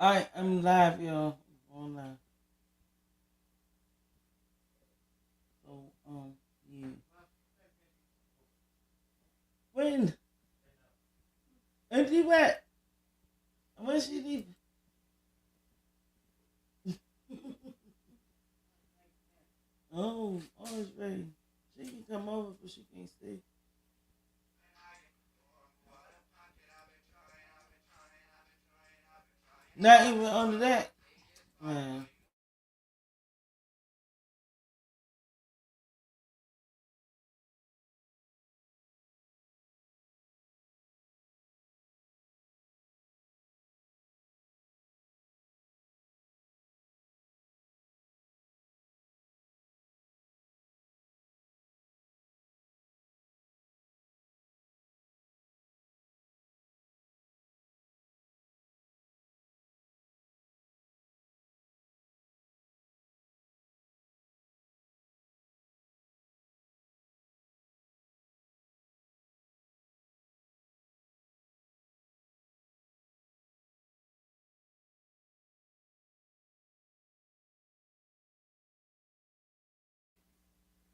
I'm live, y'all. On live. So, yeah. When? Auntie what? When she leave? It's ready. She can come over, but she can't stay. Not even under that. Man.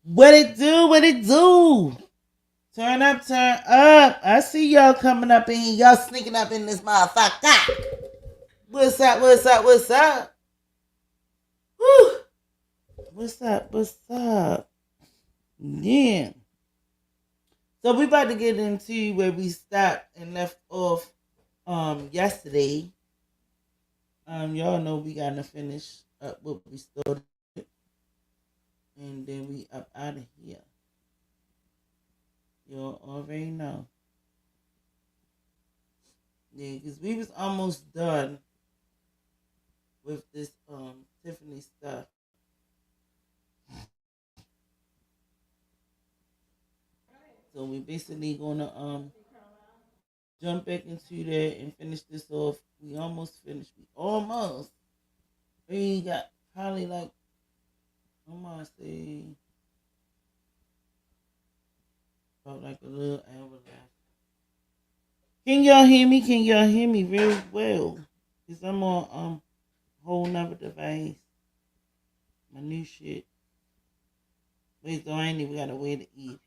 What it do? What it do? Turn up, turn up. I see y'all coming up in here. Y'all sneaking up in this motherfucker. What's up? What's up? What's up? Whew. What's up? What's up? Yeah. So we about to get into where we stopped and left off yesterday. Y'all know we gotta finish up what we started and then we up out of here. Y'all already know. Yeah, because we was almost done with this Tiffany stuff. So we basically gonna jump back into there and finish this off. We almost finished. We almost. We got probably like I'm gonna say about like a little hour left. Can y'all hear me? Can y'all hear me very well? Cause I'm on whole nother device. My new shit. Wait, so I ain't even gotta wear the earpiece.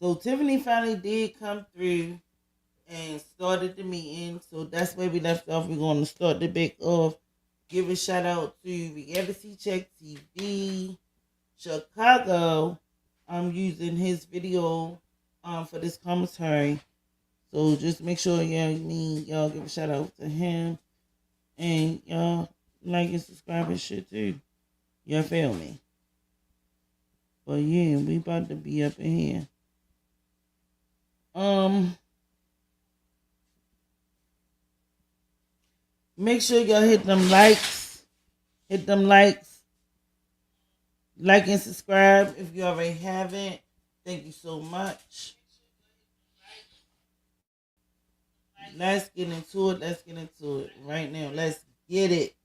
So Tiffany finally did come through and started the meeting. So that's where we left off. We're gonna start the back off. Give a shout out to Reality Check TV Chicago. I'm using his video for this commentary. So just make sure y'all give a shout out to him and y'all like and subscribe and shit too. Y'all feel me? But yeah, we about to be up in here. Make sure y'all hit them likes. Hit them likes. Like and subscribe if you already haven't. Thank you so much. Let's get into it. Let's get into it right now. Let's get it.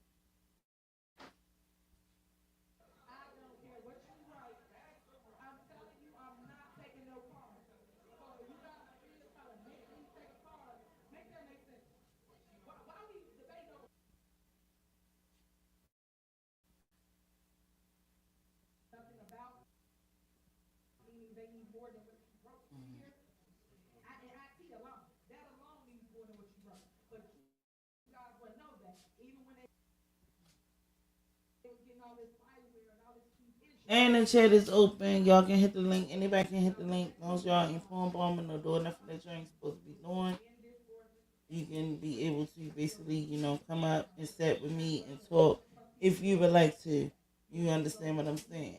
And the chat is open. Y'all can hit the link. Anybody can hit the link. As long as y'all inform bombing or doing nothing that you ain't supposed to be doing, you can be able to basically, come up and sit with me and talk if you would like to. You understand what I'm saying?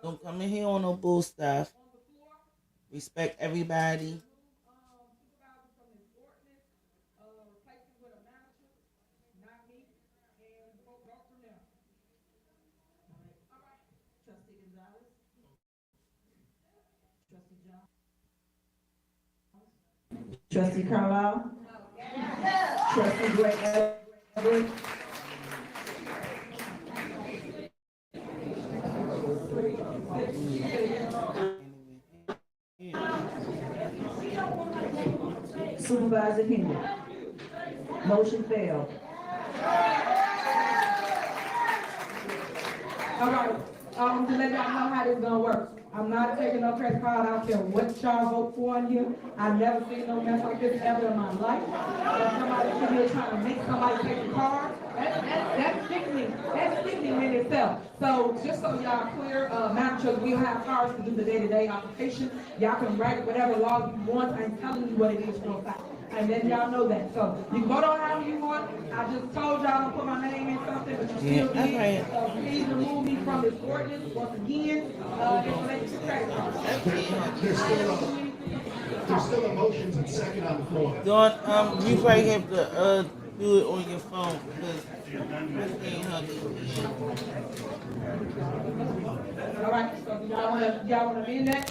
Don't come in here on no bull stuff. Respect everybody. Trustee Carlisle, Trustee Greg Everett, Supervisor Henyard. Motion failed. All right, to let y'all know how this gonna work. I'm not taking no credit card. I don't care what y'all vote for in here. I've never seen no mess like this ever in my life. Somebody sitting here trying to make somebody take the card. That's sickening. That's sickening in itself. So just so y'all clear, managers will have cards to do the day-to-day operation. Y'all can write whatever law you want. I'm telling you what it is for a fact. And then y'all know that. So you can vote on however you want. I just told y'all to put my name in something, but you still did. Please remove me from this ordinance once again. In relation to credit cards. There's still a motions and second on the floor. Don't you probably have to do it on your phone because Christine Honey. All right. So y'all wanna amend that?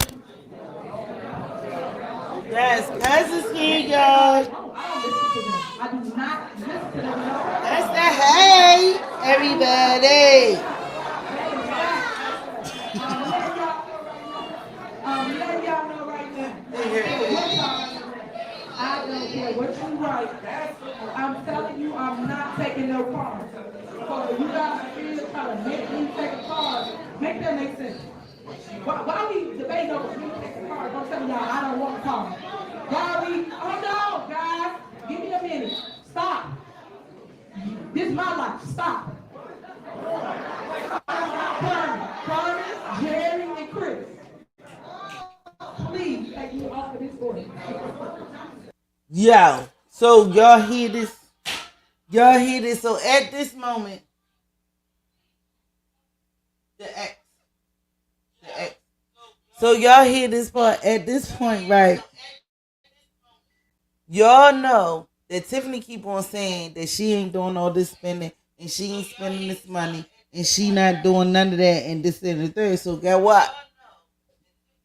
Yes, Cousin's here, y'all. I don't listen to them. I do not listen to them. That's the hey, everybody. Let y'all know right now. I don't care what you write. I'm telling you, I'm not taking no cards. So if you guys are still trying to make me take a card, make that make sense. Why we debating over me taking a card? Don't tell me y'all I don't want a card. Why we? Oh no, guys, give me a minute. Stop. This is my life. Stop. Carmen, Jerry, and Chris. Please take me off of this board. Yo, so y'all hear this? Y'all hear this? So at this moment, the X. So y'all hear this part at this point, right? Y'all know that Tiffany keep on saying that she ain't doing all this spending and she ain't spending this money and she not doing none of that and this and the third. So guess what?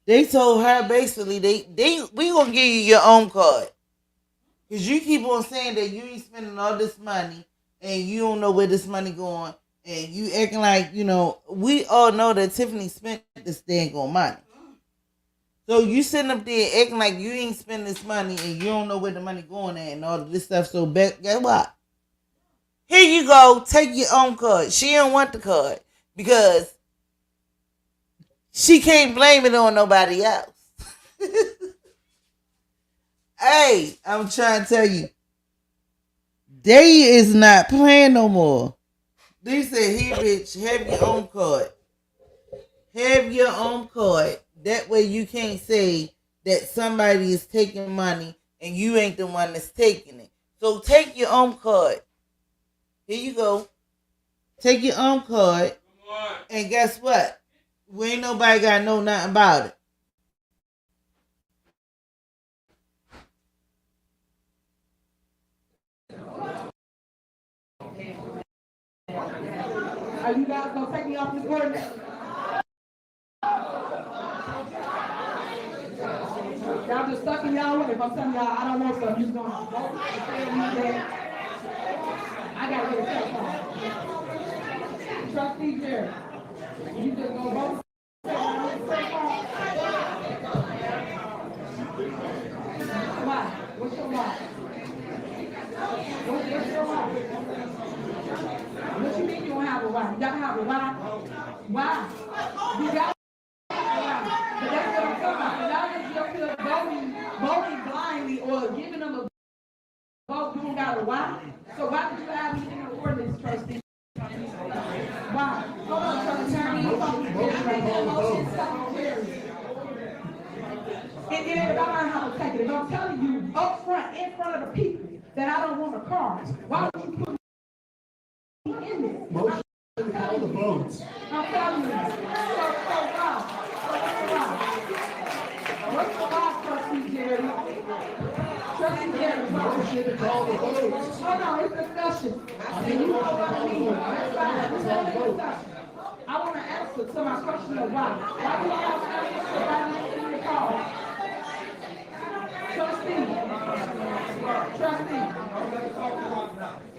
They told her basically we gonna give you your own card. Cause you keep on saying that you ain't spending all this money and you don't know where this money going and you acting like, we all know that Tiffany spent this dang on money. So you sitting up there acting like you ain't spending this money and you don't know where the money going at and all of this stuff. So guess what? Here you go. Take your own card. She don't want the card because she can't blame it on nobody else. Hey, I'm trying to tell you. They is not playing no more. They said, here, bitch, have your own card. Have your own card. That way you can't say that somebody is taking money and you ain't the one that's taking it. So take your own card. Here you go. Take your own card. And guess what? We ain't nobody got to know nothing about it. Are you guys gonna take me off this ordinance? Y'all just stuck in y'all way. If I'm telling y'all I don't want something, you're gonna vote and say me that I gotta get a cell phone. Trustee Jerry, you just gonna vote? Why? What's your why? What's your why? What you mean you don't have a why? You gotta have a why. Why? You got a why. But that's what I'm talking about. Y'all just up here voting blindly or giving them a vote. You don't got a why. So why did you have me in the ordinance, trustee? Why? Hold on, trustee. And then I learn how to take it. If I'm telling you up front, in front of the people, that I don't want a card, why would you put Motion to call the votes. I'm telling you. So why? What's the law, Trustee Jerry? Trustee Jerry, Motion to call the votes. hold on, it's discussion. And you know what I mean. That's fine. It's only discussion. I want to answer to my question of why. Why do I have to answer in the call? Trustee.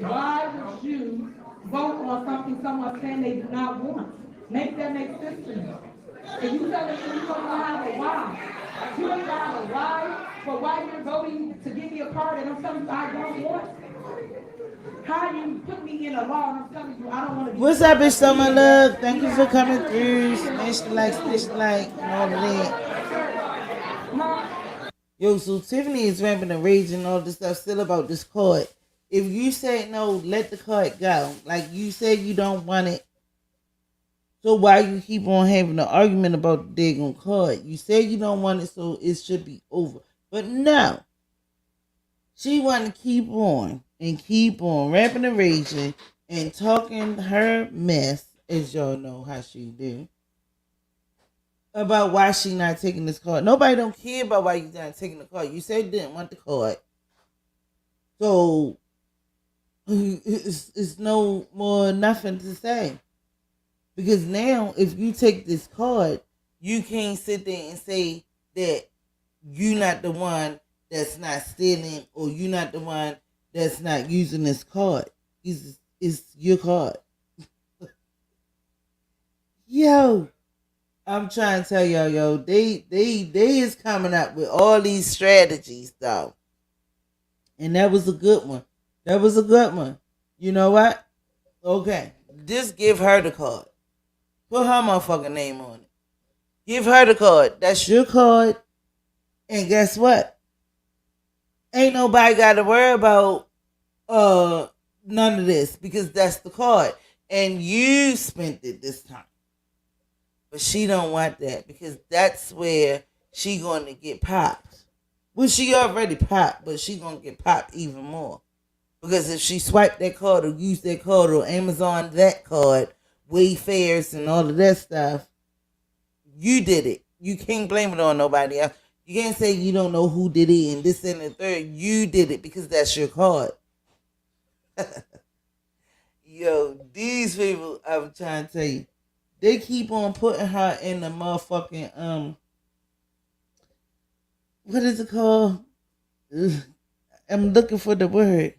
Why would you vote on something someone saying they do not want? Make that make sense to me. If you tell us you don't have a why, you ain't got a why, But why you're voting to give me a card and I'm telling you I don't want? How you put me in a law and I'm telling you I don't want to be. What's up, bitch? So my love. Thank you for coming through. Smash the like, and all of that. Yo, so Tiffany is ramping and raging and all this stuff still about this card. If you say no, let the card go. Like you said you don't want it. So why you keep on having an argument about the daggone card? You said you don't want it, so it should be over. But no. She want to keep on rapping and raging and talking her mess, as y'all know how she do, about why she not taking this card. Nobody don't care about why you not taking the card. You said you didn't want the card. So it's no more nothing to say. Because now if you take this card, you can't sit there and say that you're not the one that's not stealing or you're not the one that's not using this card. It's your card. Yo, I'm trying to tell y'all, yo, they is coming up with all these strategies, though. And that was a good one. You know what? Okay, just give her the card. Put her motherfucking name on it. Give her the card. That's your card. And guess what? Ain't nobody got to worry about none of this because that's the card. And you spent it this time. But she don't want that because that's where she going to get popped. Well, she already popped, but she going to get popped even more. Because if she swiped that card or used that card or Amazon that card, Wayfarers and all of that stuff, you did it. You can't blame it on nobody else. You can't say you don't know who did it and this and the third. You did it because that's your card. Yo, these people, I'm trying to tell you, they keep on putting her in the motherfucking, what is it called? I'm looking for the word.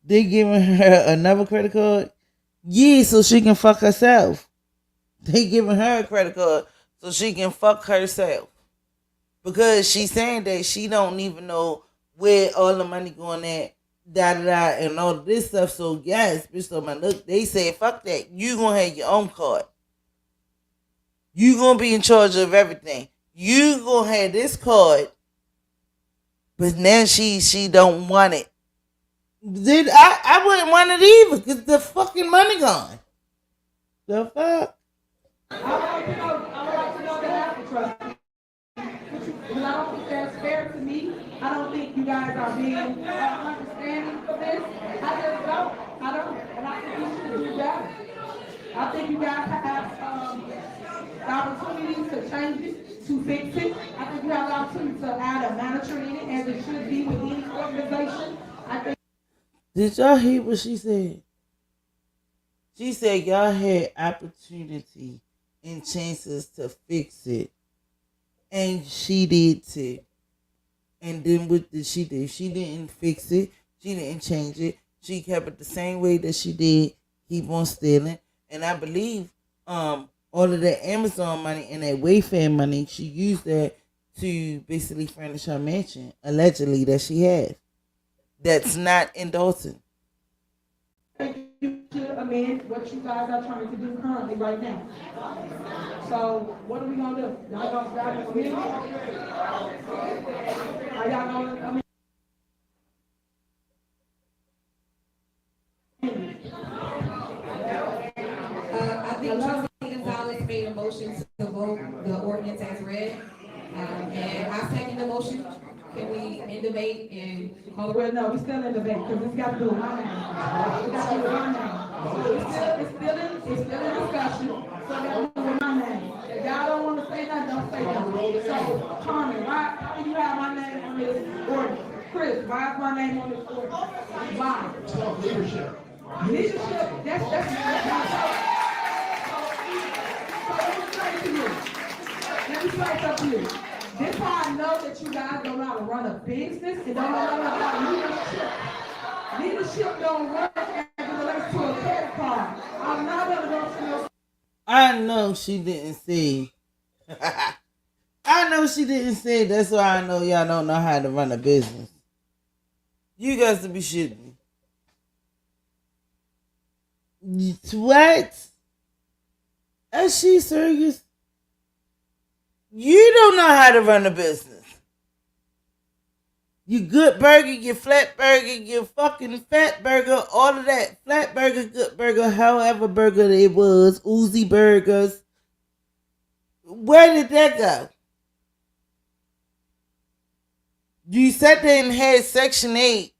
They giving her another credit card? Yeah, so she can fuck herself. They giving her a credit card so she can fuck herself. Because she's saying that she don't even know where all the money going at, and all of this stuff. So yes, bitch, so man, look, they say fuck that. You gonna have your own card. You gonna be in charge of everything. You gonna have this card, but now she don't want it. I wouldn't want it either because the fucking money gone. The fuck? I would like to know the half of trust. Because I don't think that's fair to me. I don't think you guys are being understanding for this. I just don't. And I think you should do better. I think you guys have opportunities to change it, to fix it. I think you have the opportunity to add a manager in it, as it should be with any organization. I think. Did y'all hear what she said? She said y'all had opportunity and chances to fix it. And she did too. And then what did she do? She didn't fix it. She didn't change it. She kept it the same way that she did. Keep on stealing. And I believe all of that Amazon money and that Wayfair money, she used that to basically furnish her mansion, allegedly, that she has. That's not in Thorton. You should amend what you guys are trying to do currently right now. So what are we gonna do? Y'all gonna start a meeting? Are y'all gonna amend? I think Trustee Gonzalez made a motion to vote the ordinance as read. And I second the motion. Can we end debate and call the Well, no, we're still in debate because it's got to do with my name. It's got to do with my name. It's still in discussion, so it got to do with my name. If y'all don't want to say that, don't say that. So, Carmen, how do you have my name on this ordinance? Chris, why is my name on this ordinance? Why? It's called leadership. Leadership, that's my talk. So let me say to you. Let me say something to you. This is how I know that you guys don't know how to run a business and don't know about leadership. Leadership don't work as it relates to a credit card. I'm not going to go to no. I know she didn't say. I I know she didn't say it. That's why I know y'all don't know how to run a business. You guys to be shitting me. What? Is she serious? You don't know how to run a business. You good burger, you flat burger, you fucking fat burger, all of that. Flat burger, good burger, however burger it was, Uzi burgers. Where did that go? You sat there and had Section 8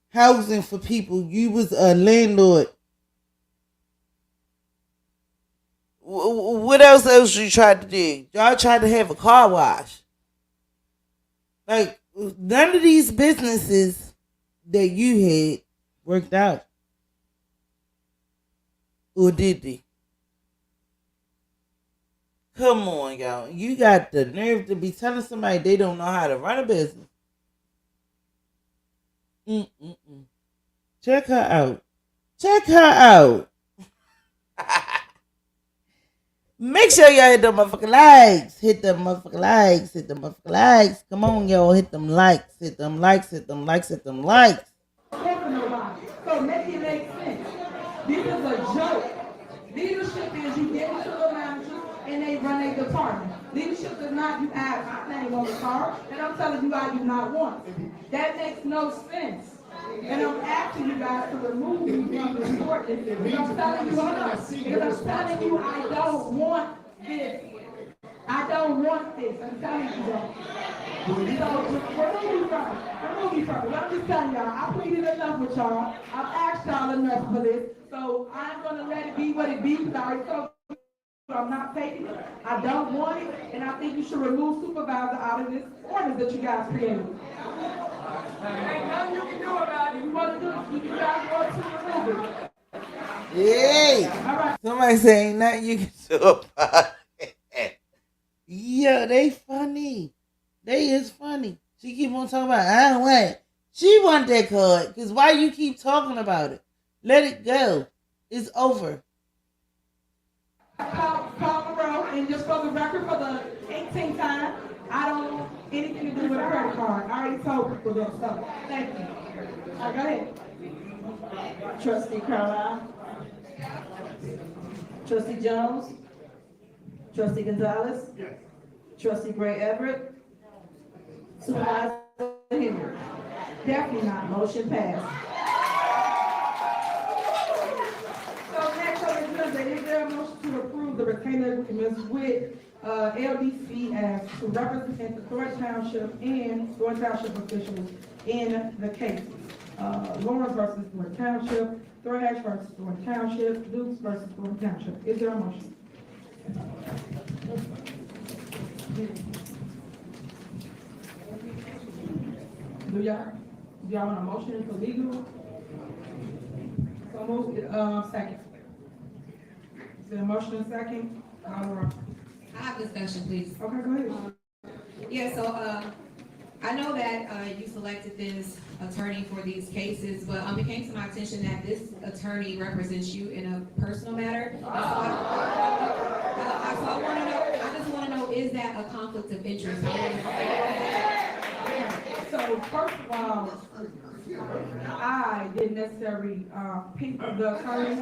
housing for people. You was a landlord. What else you tried to do? Y'all tried to have a car wash. Like, none of these businesses that you had worked out. Or did they? Come on, y'all. You got the nerve to be telling somebody they don't know how to run a business. Check her out. Check her out. Make sure y'all hit them motherfucking likes. Hit them motherfucking likes. Hit them motherfucking likes. Come on, y'all. Hit them likes. Hit them likes. Hit them likes. Hit them likes. So make it make sense. This is a joke. Leadership is you get into the manager and they run a department. Leadership is not you add my name on the card and I'm telling you I do not want it. That makes no sense. And I'm asking you guys to remove me from this ordinance. And I'm telling you, hold on. Because I'm telling you I don't want this. I don't want this. I'm telling you that. So remove me from it. I'm just telling y'all, I pleaded enough with y'all. I've asked y'all enough for this. So I'm going to let it be what it be because I already told you I'm not taking it. I don't want it. And I think you should remove Supervisor out of this ordinance that you guys created. Ain't nothing you can do about it. You want to do it, you guys want to remove it. Hey! All right. Somebody say ain't nothing you can do about it. Yo, they funny. They is funny. She keep on talking about I don't want it. She want that card. Because why you keep talking about it? Let it go. It's over. Call the roll, and just for the record, for the 18th time, I don't want anything to do with a credit card. I already told people that stuff. Thank you. All right, go ahead. Trustee Carlisle. Trustee Jones. Trustee Gonzalez. Yes. Trustee Gray Everett. Supervisor Henyard. Definitely not. Motion passed. So next on the agenda, is there a motion to approve the retainer agreements with LDC as to represent the Thornton Township and Thornton Township officials in the cases? Lawrence versus Thornton Township, Thrash versus Thornton Township, Dukes versus Thornton Township. Is there a motion? Do y'all want a motion for legal? So move, second. Is there a motion and second? I have discussion, please. Okay, go ahead. Yeah, so, I know that, you selected this attorney for these cases, but, it came to my attention that this attorney represents you in a personal matter. So I wanna know, I just wanna know, is that a conflict of interest? So first of all, I didn't necessarily pick the attorney.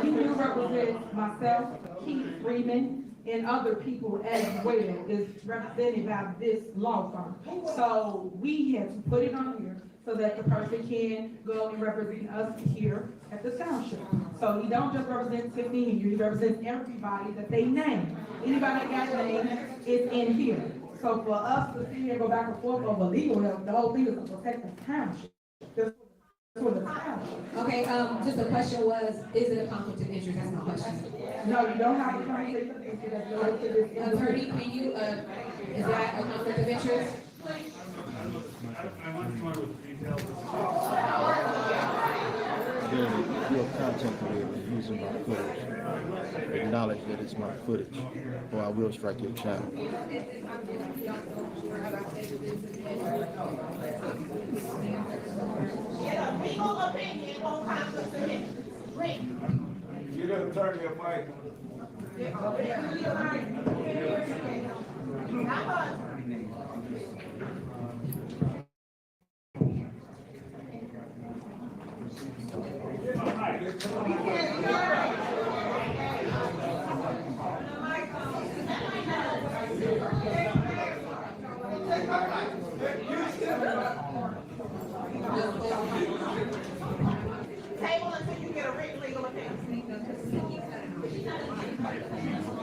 He do represent myself, Keith Freeman, and other people as well is represented by this law firm. So we had to put it on here so that the person can go and represent us here at the township. So he don't just represent Tiffany, he represents everybody that they name. Anybody that got named is in here. So for us to sit here and go back and forth over legal help, the whole thing is to protect the township. That's for the township. Okay, just the question was, is it a conflict of interest? That's my question. No, you don't have a conflict of interest. Attorney, can you, is that a conflict of interest? I'm not familiar with the details. Your content creator using my footage. Acknowledge that it's my footage, or I will strike your channel. You gotta turn your mic.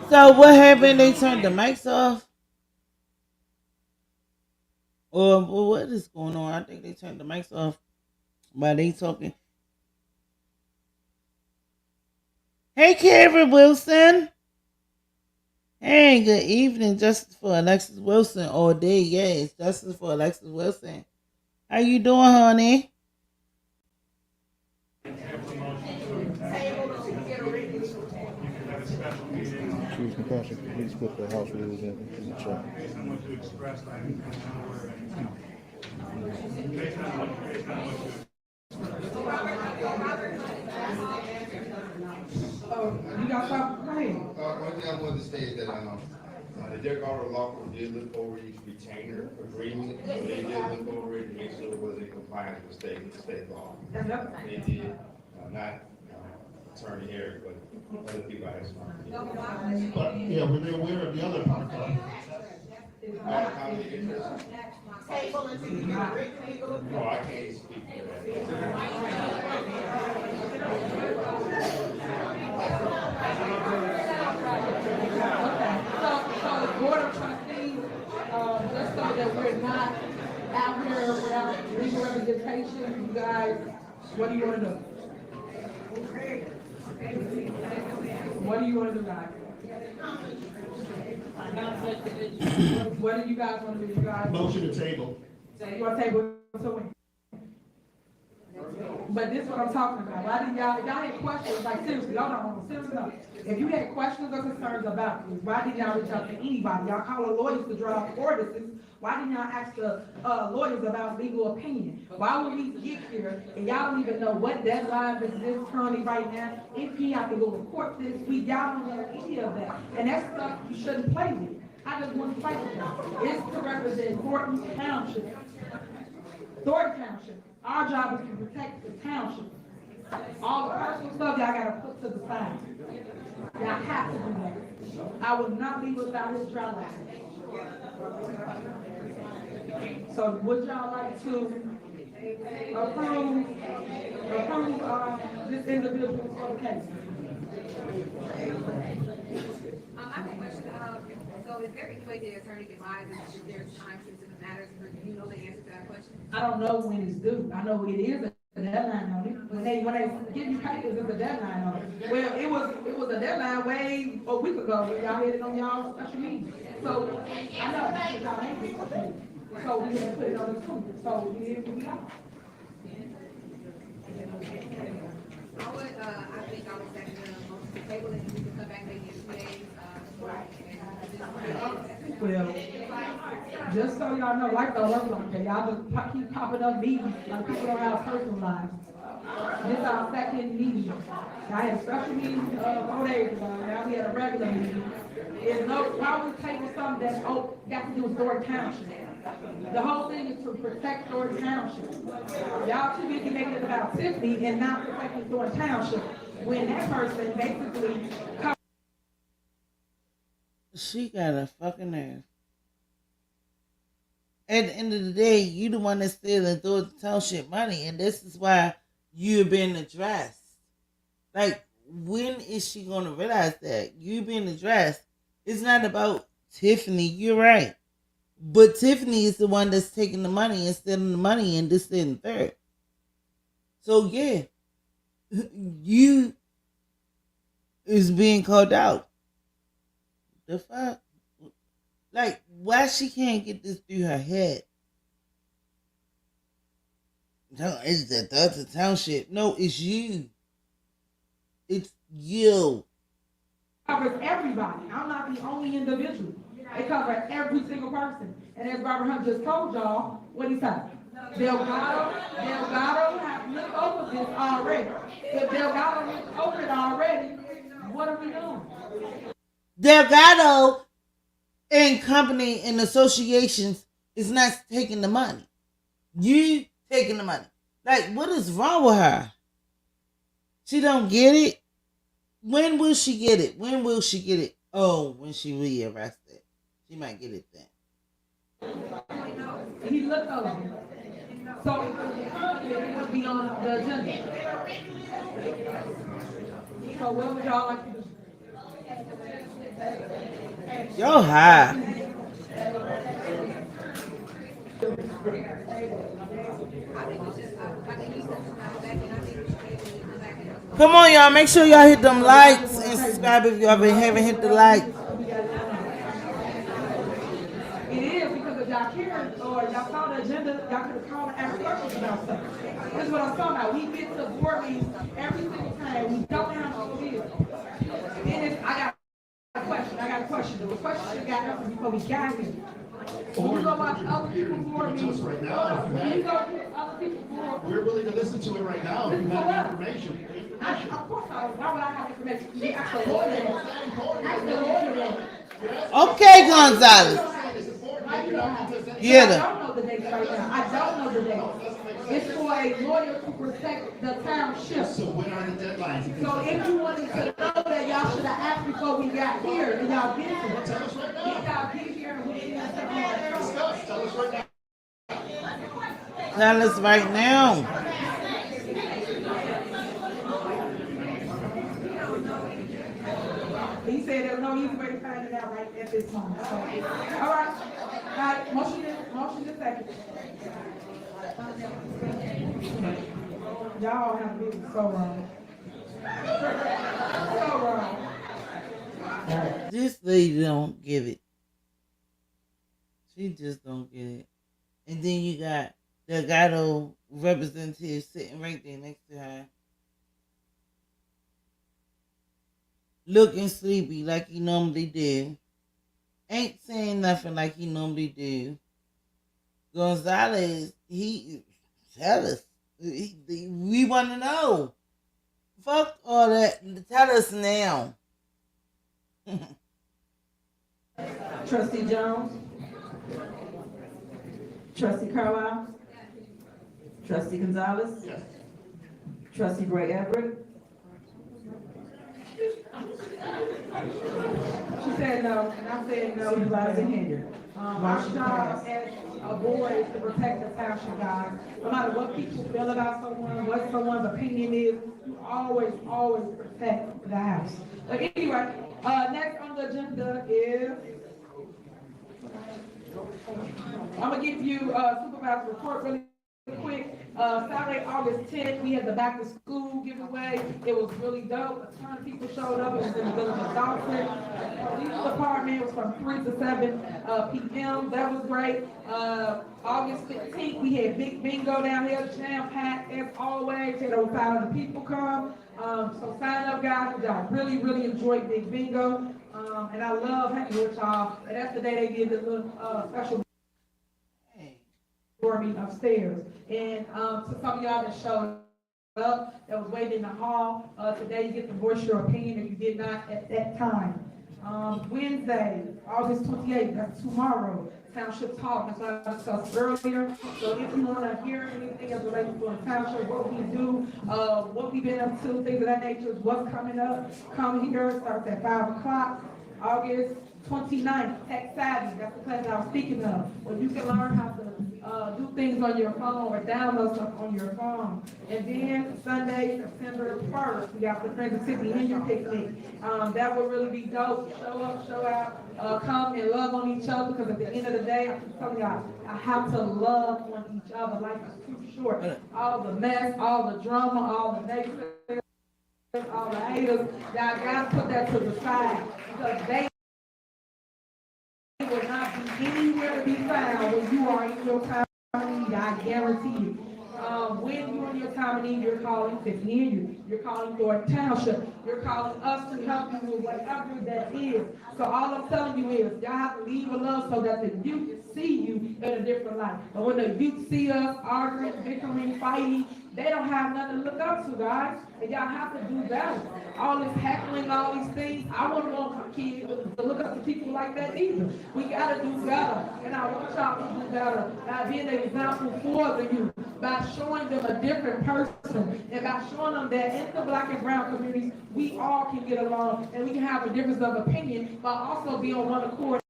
So what happened? They turned the mics off? Or what is going on? I think they turned the mics off while they talking. Hey, Karen Wilson. Hey, good evening. Justice for Alexis Wilson all day. Yes, justice for Alexis Wilson. How you doing, honey? Choose compassion. Please put the house rules in the chat. Someone to express that. You got something? Go ahead. One thing I wanted to say is that, the Deer Garden Law Firm did look over each retainer agreement, so they did look over it to make sure it was in compliance with state law. They did, not Attorney Harris, but other people I asked. But, yeah, were they aware of the other part? No, I can't speak to that. So the board of trustees, just so that we're not out here without legal representation, you guys, what do you want to do? What do you want to do, guys? What do you guys want to do, you guys? Motion to table. You want to table it to win? But this is what I'm talking about. Why did y'all had questions, like seriously, y'all don't want to seriously know. If you had questions or concerns about this, why didn't y'all reach out to anybody? Y'all call the lawyers to draw up ordinances. Why didn't y'all ask the lawyers about legal opinion? Why would we get here and y'all don't even know what deadline is this currently right now? If he have to go to court this week, y'all don't know any of that. And that's stuff you shouldn't play with. I just want to play with y'all. It's to represent Thorton Township. Thornton Township. Our job is to protect the township. All the personal stuff y'all gotta put to the side. Y'all have to do that. I will not leave without his trial license. So would y'all like to approve this individual for the case? I have a question. So is there any way the attorney can advise if there's time sensitive matters, or do you know the answer to that question? I don't know when it's due. I know it is a deadline on it. When they give you papers, there's a deadline on it. Well, it was a deadline way a week ago when y'all had it on y'all special meeting. So I know y'all ain't it. So we had to put it on the too. So here we go. I think I would second the motion to table it, and we can come back maybe in 2 days, Well, just so y'all know, like the other one, okay, y'all just keep popping up meetings, like people don't have personal lives. This is our second meeting. I had a special meeting, 4 days ago, now we had a regular meeting. There's no, why would we table something that's, got to do with Thornton Township? The whole thing is to protect Thornton Township. Y'all too busy making it about Tiffany and not protecting Thornton Township, when that person basically comes. She got a fucking nerve. At the end of the day, you the one that's stealing Thornton Township money, and this is why you're being addressed. Like, when is she gonna realize that you being addressed? It's not about Tiffany. You're right, but Tiffany is the one that's taking the money and stealing the money and this and third. So yeah, you is being called out. The fuck? Like, why she can't get this through her head? No, it's the Thornton Township. No, it's you. It's you. It covers everybody. I'm not the only individual. It covers every single person. And as Robert Hunt just told y'all, what he said? Delgado have looked over this already. If Delgado looked over it already, what are we doing? Delgado and company and associations is not taking the money. You taking the money. Like, what is wrong with her? She don't get it. When will she get it? When will she get it? Oh, when she re-arrested. She might get it then. He looked over. So it would be on the agenda. So what would y'all like to do? Y'all high. Come on, y'all. Make sure y'all hit them likes and subscribe if y'all haven't hit the likes. It is because if y'all care or y'all saw the agenda, y'all could have called and asked questions about stuff. This is what I'm talking about. We've been to board meetings every single time. We don't have no deal. And if I got a question. The question got answered before we got here. When you go watch other people's board meetings, when you go to other people's board, We're willing to listen to it right now if you have information. of course I would. Why would I have information? She asked the lawyer that. Ask the lawyer that. Okay, Gonzalez. Yeah. I don't know the dates right now. I don't know the dates. It's for a lawyer to protect the township. So when are the deadlines? So if you wanted to know that, y'all should have asked before we got here, and y'all didn't. Tell us right now. Y'all get here and we didn't answer all that. Discuss. Tell us right now. Tell us right now. He said there's no easy way to find it out right at this moment. So, all right. Motion to second. Y'all have been so wrong. So wrong. This lady don't give it. She just don't get it. And then you got the Gato representative sitting right there next to her. Looking sleepy like he normally do. Ain't saying nothing like he normally do. Gonzalez, he tell us. We want to know. Fuck all that. Tell us now. Trustee Jones? Trustee Carlisle? Trustee Gonzalez? Yes. Trustee Gray Everett? She said no, and I said no. Supervisor Henyard? Our job as a board is to protect the township, guys. No matter what people feel about someone, what someone's opinion is, you always protect the house. But anyway, next on the agenda is, I'm gonna give you supervisor report really quick. Saturday, August 10th, we had the back to school giveaway. It was really dope. A ton of people showed up. It was in the village of Thorton. Police department was from 3 to 7 p.m. That was great. August 15th, we had big bingo down here, jam packed as always. Had over 500 people come. So sign up, guys. Y'all really enjoyed big bingo. And I love hanging with y'all. And that's the day they did the little special for me upstairs. And to some of y'all that showed up, that was waiting in the hall, today you get to voice your opinion if you did not at that time. Wednesday, August 28th, that's tomorrow, Township Talk, that's what I discussed earlier. So if you want to hear anything as related to the township, what we do, what we've been up to, things of that nature, what's coming up, come here, starts at 5 o'clock. August 29th, Tech Savvy, that's the class I was speaking of, where you can learn how to do things on your phone or download stuff on your phone. And then Sunday, September 1st, we got the Friends of Tiffany Henyard picnic. That would really be dope. Show up, show out, come and love on each other, because at the end of the day, I'm telling y'all, I have to love on each other. Life is too short. All the mess, all the drama, all the negative, all the haters, y'all gotta put that to the side, because they will not be anywhere to be found when you are in your time of need, I guarantee you. When you're in your time of need, you're calling Tiffany Henyard, you're calling Thorton Township, you're calling us to help you with whatever that is. So all I'm telling you is, y'all have to leave with love so that the youth see you in a different light. But when the youth see us arguing, bickering, fighting, they don't have nothing to look up to, guys. And y'all have to do better. All this heckling, all these things, I wouldn't want my kids to look up to people like that either. We gotta do better. And I want y'all to do better by being an example for the youth, by showing them a different person, and by showing them that in the black and brown communities, we all can get along and we can have a difference of opinion, but also be on one accord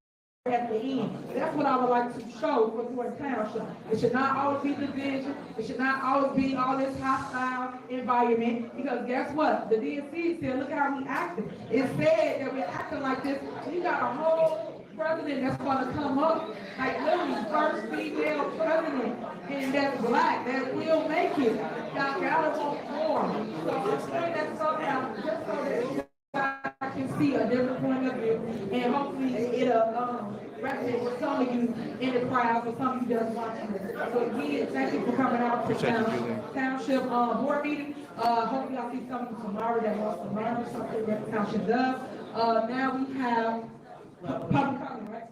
at the end. That's what I would like to show for Thornton Township. It should not always be division. It should not always be all this hostile environment. Because guess what? The DNC said, look how we acting. It said that we're acting like this. You got a whole president that's going to come up, like literally first female president, and that's black, that will make it. Y'all gotta want more. So I'm saying that so now, just so that I can see a different point of view, and hopefully it'll resonate with some of you in the crowd, or some of you just watching this. So again, thank you for coming out to township board meeting. Hopefully I'll see some of you tomorrow that wants to learn something that the township does. Now we have public comment, right?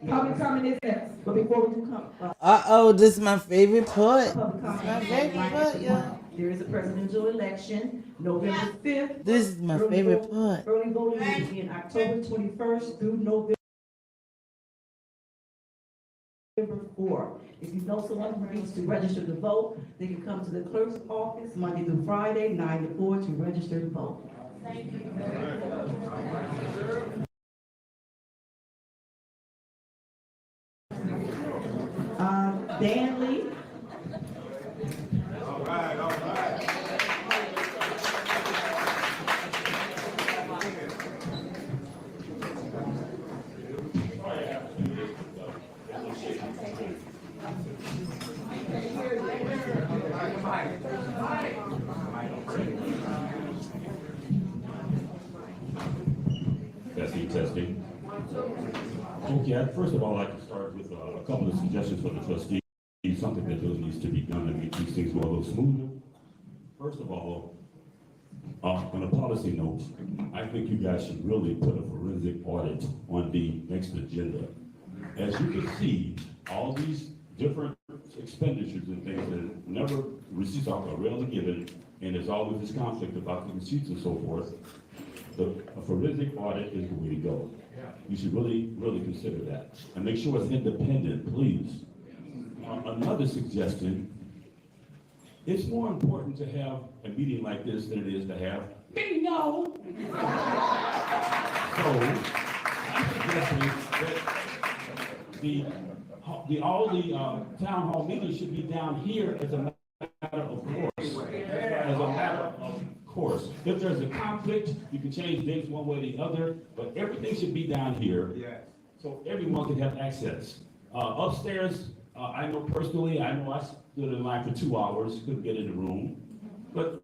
Public comment is next. But before we do come, This is my favorite part. public My comment. favorite part, y'all. There is a presidential election, November 5th. This is my favorite part. Early voting will begin October 21st through November 4th. If you know someone who needs to register to vote, they can come to the clerk's office Monday through Friday, 9 to 4 to register to vote. Dan Lee. Testing. Okay, first of all, I'd like to start with a couple of suggestions for the trustees, something that really needs to be done to make these things go a little smoother. First of all, on a policy note, I think you guys should really put a forensic audit on the next agenda. As you can see, all these different expenditures and things that never receipts are rarely given, and there's always this conflict about the receipts and so forth. A forensic audit is the way to go. You should really, really consider that. And make sure it's independent, please. Another suggestion, it's more important to have a meeting like this than it is to have bingo. So, I'm suggesting that all the town hall meetings should be down here as a matter of course. As a matter of course. If there's a conflict, you can change dates one way or the other, but everything should be down here. So everyone can have access. Upstairs, I know personally, I stood in line for 2 hours, couldn't get in the room. But,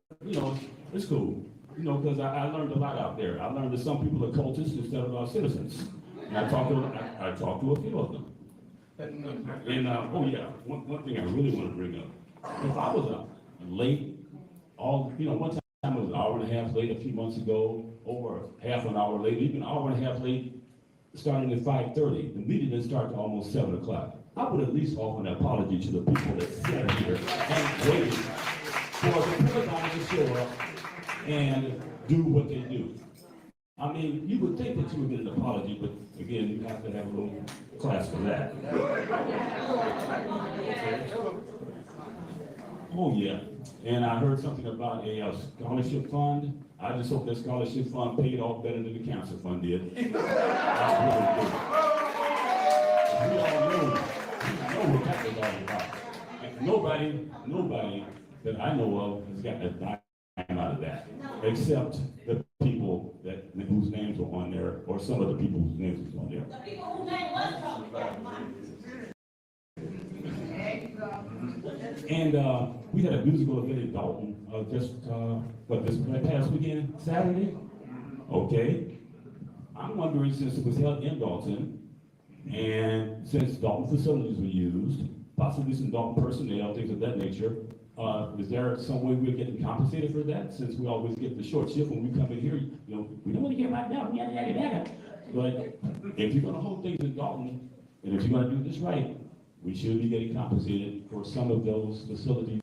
it's cool. Because I learned a lot out there. I learned that some people are cultists instead of citizens. And I talked to a few of them. And, one thing I really want to bring up. If I was late, one time I was an hour and a half late a few months ago, or half an hour late, even an hour and a half late, starting at 5:30. The meeting didn't start till almost 7 o'clock. I would at least offer an apology to the people that sat here and waited for the president to show up and do what they do. I mean, you would think that you would get an apology, but again, you have to have a little class for that. Oh, yeah. And I heard something about a scholarship fund. I just hope that scholarship fund paid off better than the cancer fund did. I really do. We all know what that was all about. And nobody that I know of has gotten a dime out of that, except the people whose names were on there, or some of the people whose names was on there. The people whose name was talked about. And we had a musical event in Dalton this past weekend, Saturday? Okay. I'm wondering, since it was held in Dalton, and since Dalton facilities were used, possibly some Dalton personnel, things of that nature, is there some way we're getting compensated for that? Since we always get the short shift when we come in here, we don't want to get right now, but if you're going to hold things in Dalton, And if you're gonna do this right, we should be getting compensated for some of those facilities.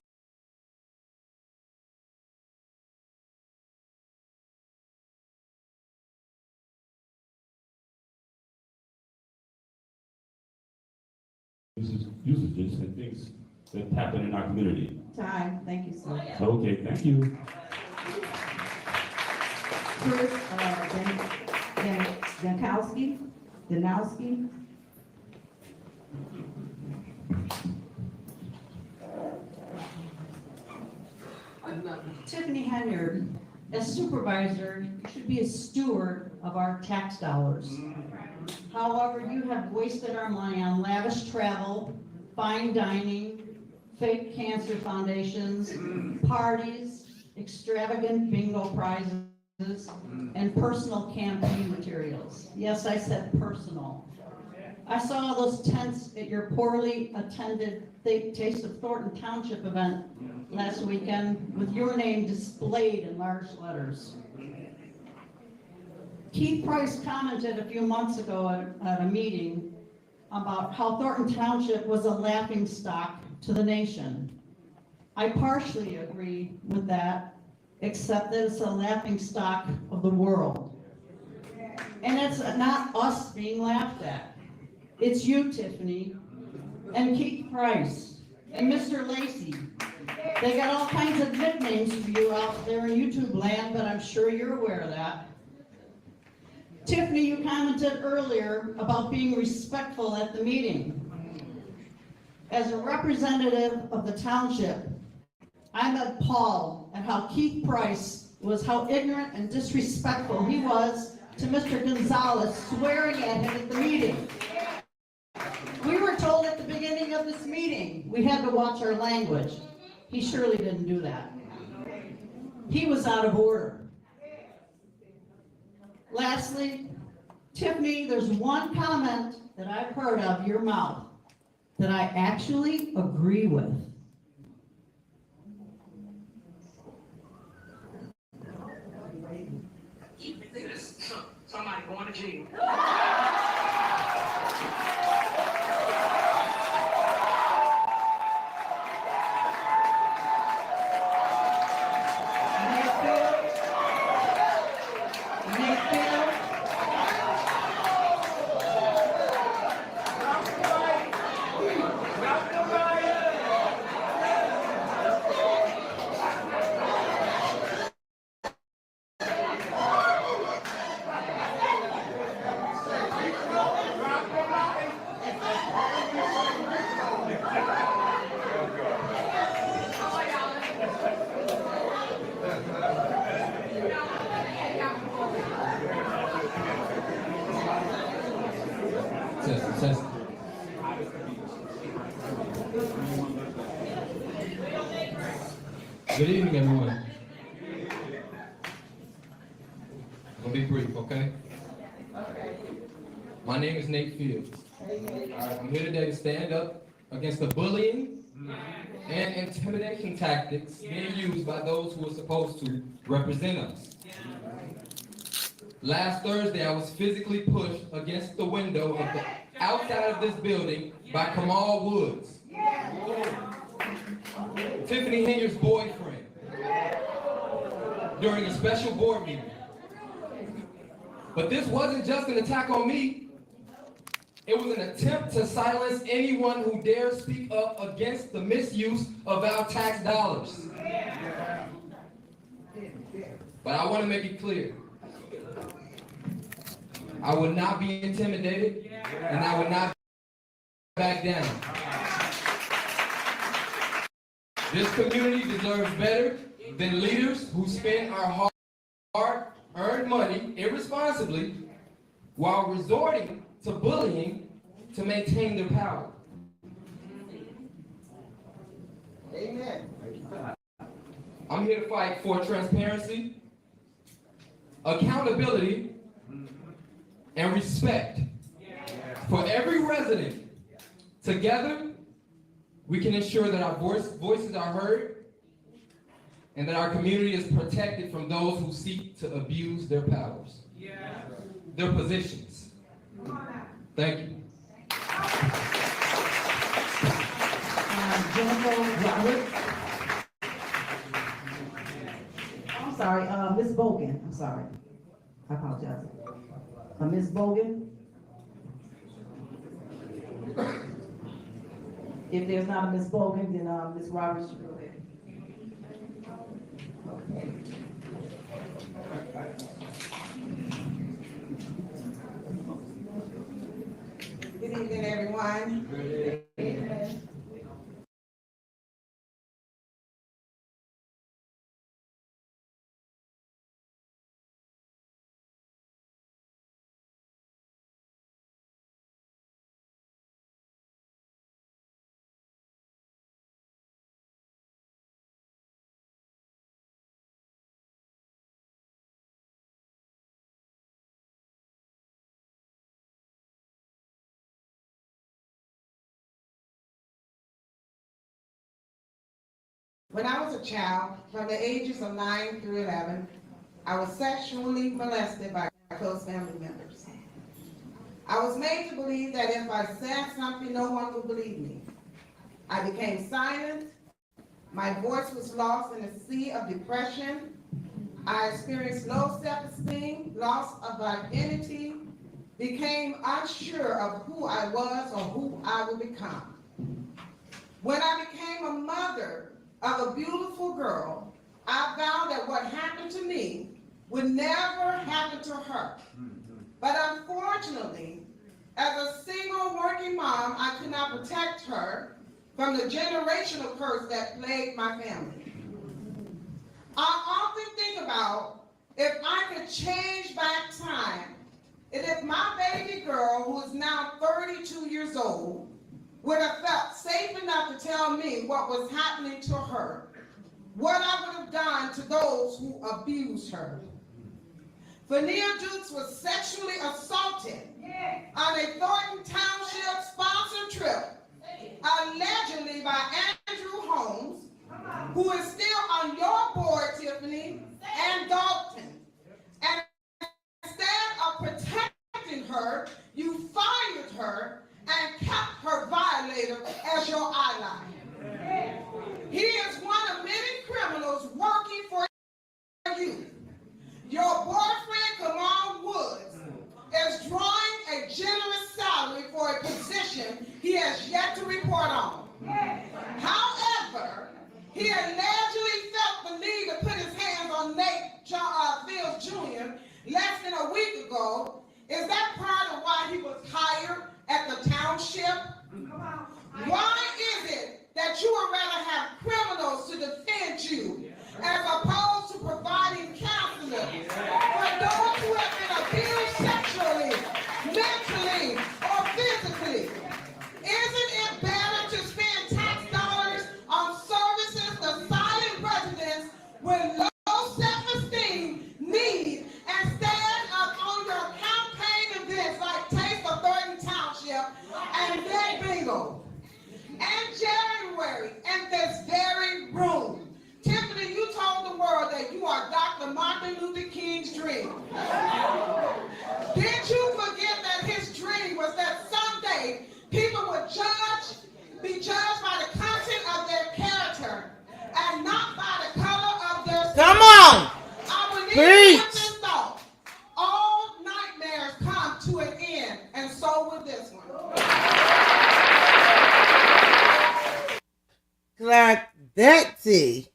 Usages and things that happen in our community. Time, thank you, sir. Okay, thank you. Chris, Danowski. Tiffany Henyard, as supervisor, you should be a steward of our tax dollars. However, you have wasted our money on lavish travel, fine dining, fake cancer foundations, parties, extravagant bingo prizes, and personal campaign materials. Yes, I said personal. I saw those tents at your poorly attended Taste of Thorton Township event last weekend with your name displayed in large letters. Keith Price commented a few months ago at a meeting about how Thornton Township was a laughingstock to the nation. I partially agree with that, except that it's a laughingstock of the world. And it's not us being laughed at. It's you, Tiffany, and Keith Price, and Mr. Lacey. They got all kinds of nicknames for you out there in YouTube land, but I'm sure you're aware of that. Tiffany, you commented earlier about being respectful at the meeting. As a representative of the township, I'm appalled at how Keith Price how ignorant and disrespectful he was to Mr. Gonzalez swearing at him at the meeting. We were told at the beginning of this meeting we had to watch our language. He surely didn't do that. He was out of order. Lastly, Tiffany, there's one comment that I've heard out of your mouth that I actually agree with. Somebody going to jail. Good evening, everyone. I'm gonna be brief, okay? My name is Nate Fields. I'm here today to stand up against the bullying and intimidation tactics being used by those who are supposed to represent us. Last Thursday, I was physically pushed against the window of the outside of this building by Kamal Woods, Tiffany Henyard's boyfriend, during a special board meeting. But this wasn't just an attack on me. It was an attempt to silence anyone who dares speak up against the misuse of our tax dollars. But I want to make it clear. I would not be intimidated, and I would not back down. This community deserves better than leaders who spend our hard-earned money irresponsibly while resorting to bullying to maintain their power. Amen. I'm here to fight for transparency, accountability, and respect for every resident. Together, we can ensure that our voices are heard and that our community is protected from those who seek to abuse their powers, their positions. Thank you. Jennifer Roberts. I'm sorry, Miss Bogan, I'm sorry. I apologize. Miss Bogan. If there's not a Miss Bogan, then Miss Roberts should go ahead. Good evening, everyone. Good evening. When I was a child, from the ages of 9 through 11, I was sexually molested by close family members. I was made to believe that if I said something, no one would believe me. I became silent. My voice was lost in a sea of depression. I experienced low self-esteem, loss of identity, became unsure of who I was or who I would become. When I became a mother of a beautiful girl, I vowed that what happened to me would never happen to her. But unfortunately, as a single working mom, I could not protect her from the generational curse that plagued my family. I often think about if I could change back time, and if my baby girl, who is now 32 years old, would have felt safe enough to tell me what was happening to her, what I would have done to those who abused her. Fannia Dukes was sexually assaulted on a Thorton Township sponsored trip, allegedly by Andrew Holmes, who is still on your board, Tiffany, and Dalton. And instead of protecting her, you fired her and kept her violator as your ally. He is one of many criminals working for you. Your boyfriend, Kamal Woods, is drawing a generous salary for a position he has yet to report on. However, he allegedly felt the need to put his hands on Nate Fields Jr. less than a week ago. Is that part of why he was hired at the township? Why is it that you would rather have criminals to defend you as opposed to providing counseling for those who have been abused sexually, mentally, or physically? Isn't it better to spend tax dollars on services the silent residents with low self-esteem need and stand up on your campaign events like Taste of Thornton Township and Dead Bingo? And January, in this very room, Tiffany, you told the world that you are Dr. Martin Luther King's dream. Did you forget that his dream was that someday people would be judged by the content of their character and not by the color of their skin? Come on! I believe Preach! this thought. All nightmares come to an end, and so will this one. Like that tea.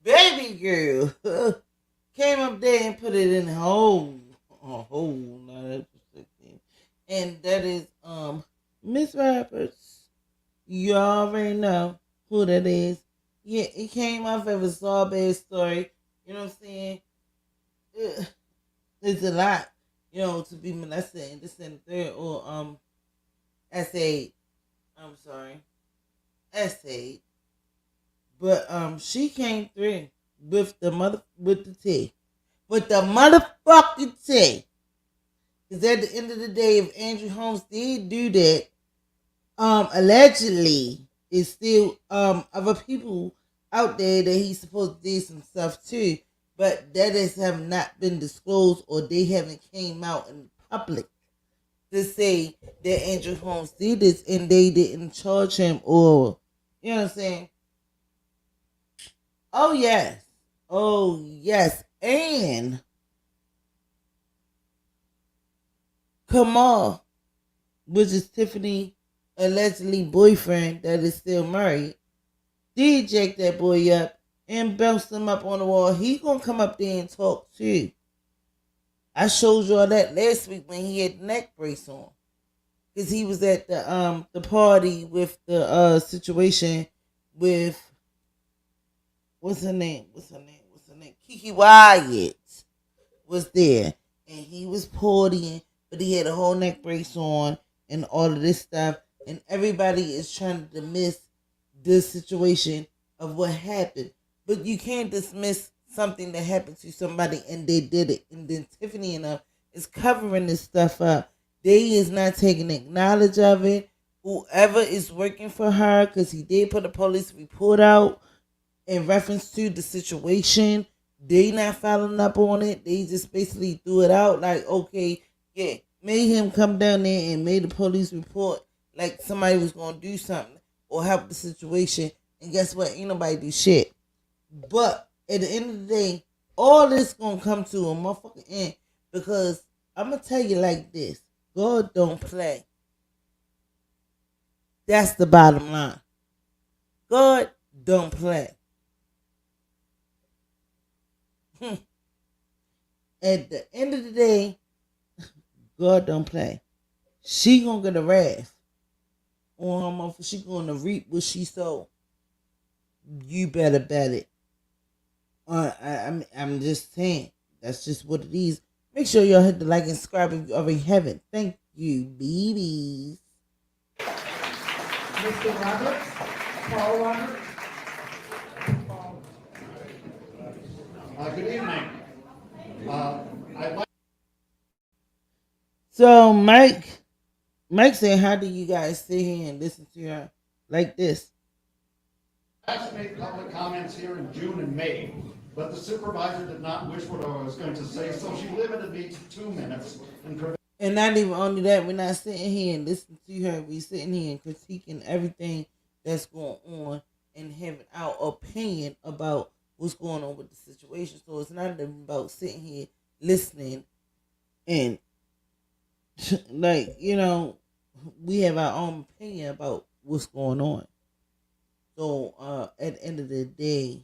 Baby girl came up there and put it in a whole lot of thing. And that is Miss Roberts. You already know who that is. Yeah, it came off of a Sawbed story. You know what I'm saying? It's a lot, you know, to be molested and this and the third, or essay. But she came through with the tea. With the motherfucking tea. Because at the end of the day, if Andrew Holmes did do that, allegedly, it's still other people out there that he's supposed to do some stuff too. But that have not been disclosed, or they haven't came out in public to say that Andrew Holmes did this and they didn't charge him, or you know what I'm saying? Oh yes. Oh yes. And Kamal, which is Tiffany allegedly boyfriend that is still married, did jack that boy up and bounce him up on the wall. He gonna come up there and talk too. I showed y'all that last week when he had the neck brace on, because he was at the party with the situation with what's her name? Kiki Wyatt was there, and he was partying, but he had a whole neck brace on and all of this stuff, and everybody is trying to dismiss this situation of what happened, but you can't dismiss something that happened to somebody and they did it, and then Tiffany and them is covering this stuff up. They is not taking acknowledge of it. Whoever is working for her, because he did put a police report out in reference to the situation, they not following up on it. They just basically threw it out like, okay, yeah, made him come down there and made the police report like somebody was going to do something or help the situation. And guess what? Ain't nobody do shit. But at the end of the day, all this going to come to a motherfucking end, because I'm going to tell you like this. God don't play. That's the bottom line. God don't play. At the end of the day, God don't play. She gonna get a wrath on her mother. She gonna reap what she sowed. You better bet it. I'm just saying. That's just what it is. Make sure y'all hit the like and subscribe if you already haven't. Thank you, babies. Mr. Roberts, Paul Roberts. Good evening. I'd like. So Mike said, how do you guys sit here and listen to her like this? I actually made public comments here in June and May, but the supervisor did not wish what I was going to say, so she limited me to 2 minutes. And not even only that, we're not sitting here and listening to her. We're sitting here and critiquing everything that's going on and having our opinion about what's going on with the situation. So it's not even about sitting here listening and like, you know, we have our own opinion about what's going on. So at the end of the day,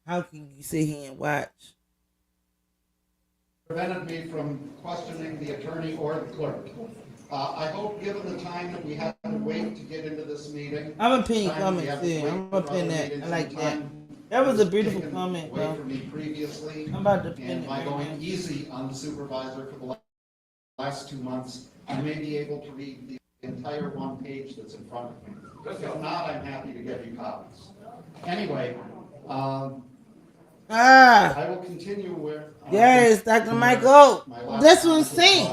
how can you sit here and watch? Prevented me from questioning the attorney or the clerk. I hope, given the time that we had to wait to get into this meeting. I'm a pin comment too. I'm a pin that. I like that. That was a beautiful comment, bro. Away from me previously. I'm about to pin and it. by going easy on the supervisor for the last 2 months, I may be able to read the entire one page that's in front of me. If not, I'm happy to give you copies. Anyway, I will continue where. Yes, Dr. Michael. That's what I'm saying.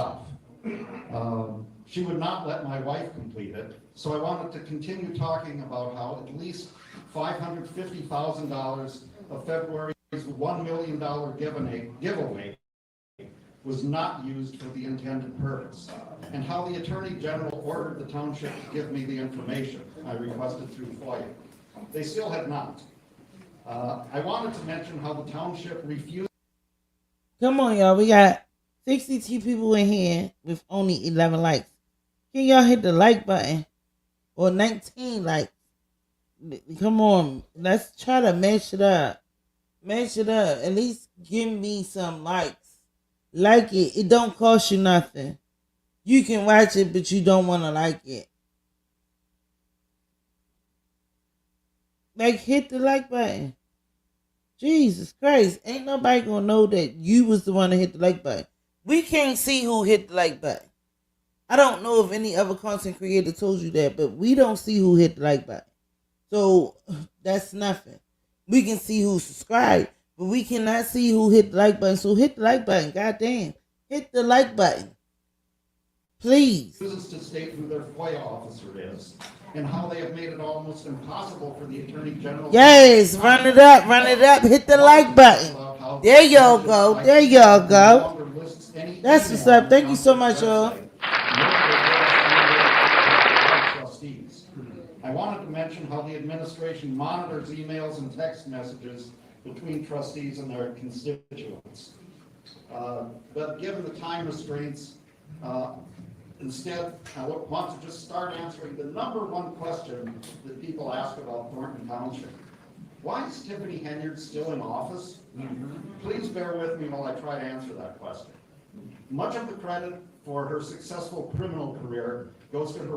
She would not let my wife complete it, so I wanted to continue talking about how at least $550,000 of February's $1 million giveaway was not used for the intended purpose, and how the Attorney General ordered the township to give me the information I requested through FOIA. They still have not. I wanted to mention how the township refused. Come on, y'all. We got 62 people in here with only 11 likes. Can y'all hit the like button? Or 19 likes. Come on. Let's try to match it up. Match it up. At least give me some likes. Like it. It don't cost you nothing. You can watch it, but you don't want to like it. Like, hit the like button. Jesus Christ. Ain't nobody gonna know that you was the one that hit the like button. We can't see who hit the like button. I don't know if any other content creator told you that, but we don't see who hit the like button. So, that's nothing. We can see who subscribed, but we cannot see who hit the like button. So, hit the like button. Goddamn. Hit the like button. Please. Refuses to state who their FOIA officer is, and how they have made it almost impossible for the Attorney General. Yes, run it up, hit the like button. There y'all go, That's what's up. Thank you so much, y'all. I wanted to mention how the administration monitors emails and text messages between trustees and their constituents. But given the time restraints, instead, I want to just start answering the number one question that people ask about Thornton Township. Why is Tiffany Henyard still in office? Please bear with me while I try to answer that question. Much of the credit for her successful criminal career goes to her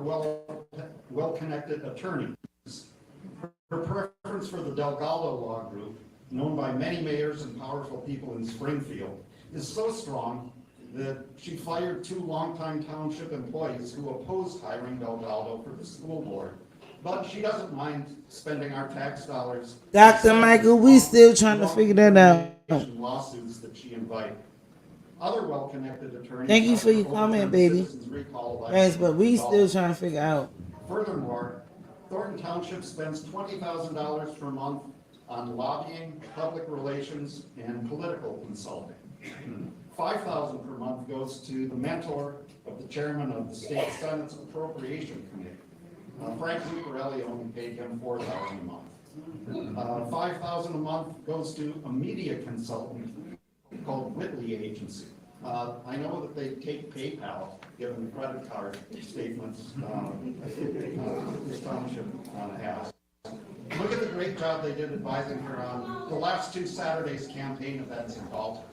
well-connected attorneys. Her preference for the Delgado Law Group, known by many mayors and powerful people in Springfield, is so strong that she fired 2 longtime township employees who opposed hiring Delgado for the school board. But she doesn't mind spending our tax dollars. Dr. Michael, we still trying to figure that out. Lawsuits that she invited. Other well-connected attorneys. Thank you for your comment, baby. Thanks, but we still trying to figure out. Furthermore, Thornton Township spends $20,000 per month on lobbying, public relations, and political consulting. $5,000 per month goes to the mentor of the chairman of the state Senate's Appropriation Committee. Frank Zuccarelli only paid him $4,000 a month. $5,000 a month goes to a media consultant called Whitley Agency. I know that they take PayPal, given the credit card statements this township has. Look at the great job they did advising her on the last 2 Saturdays campaign events in Dalton.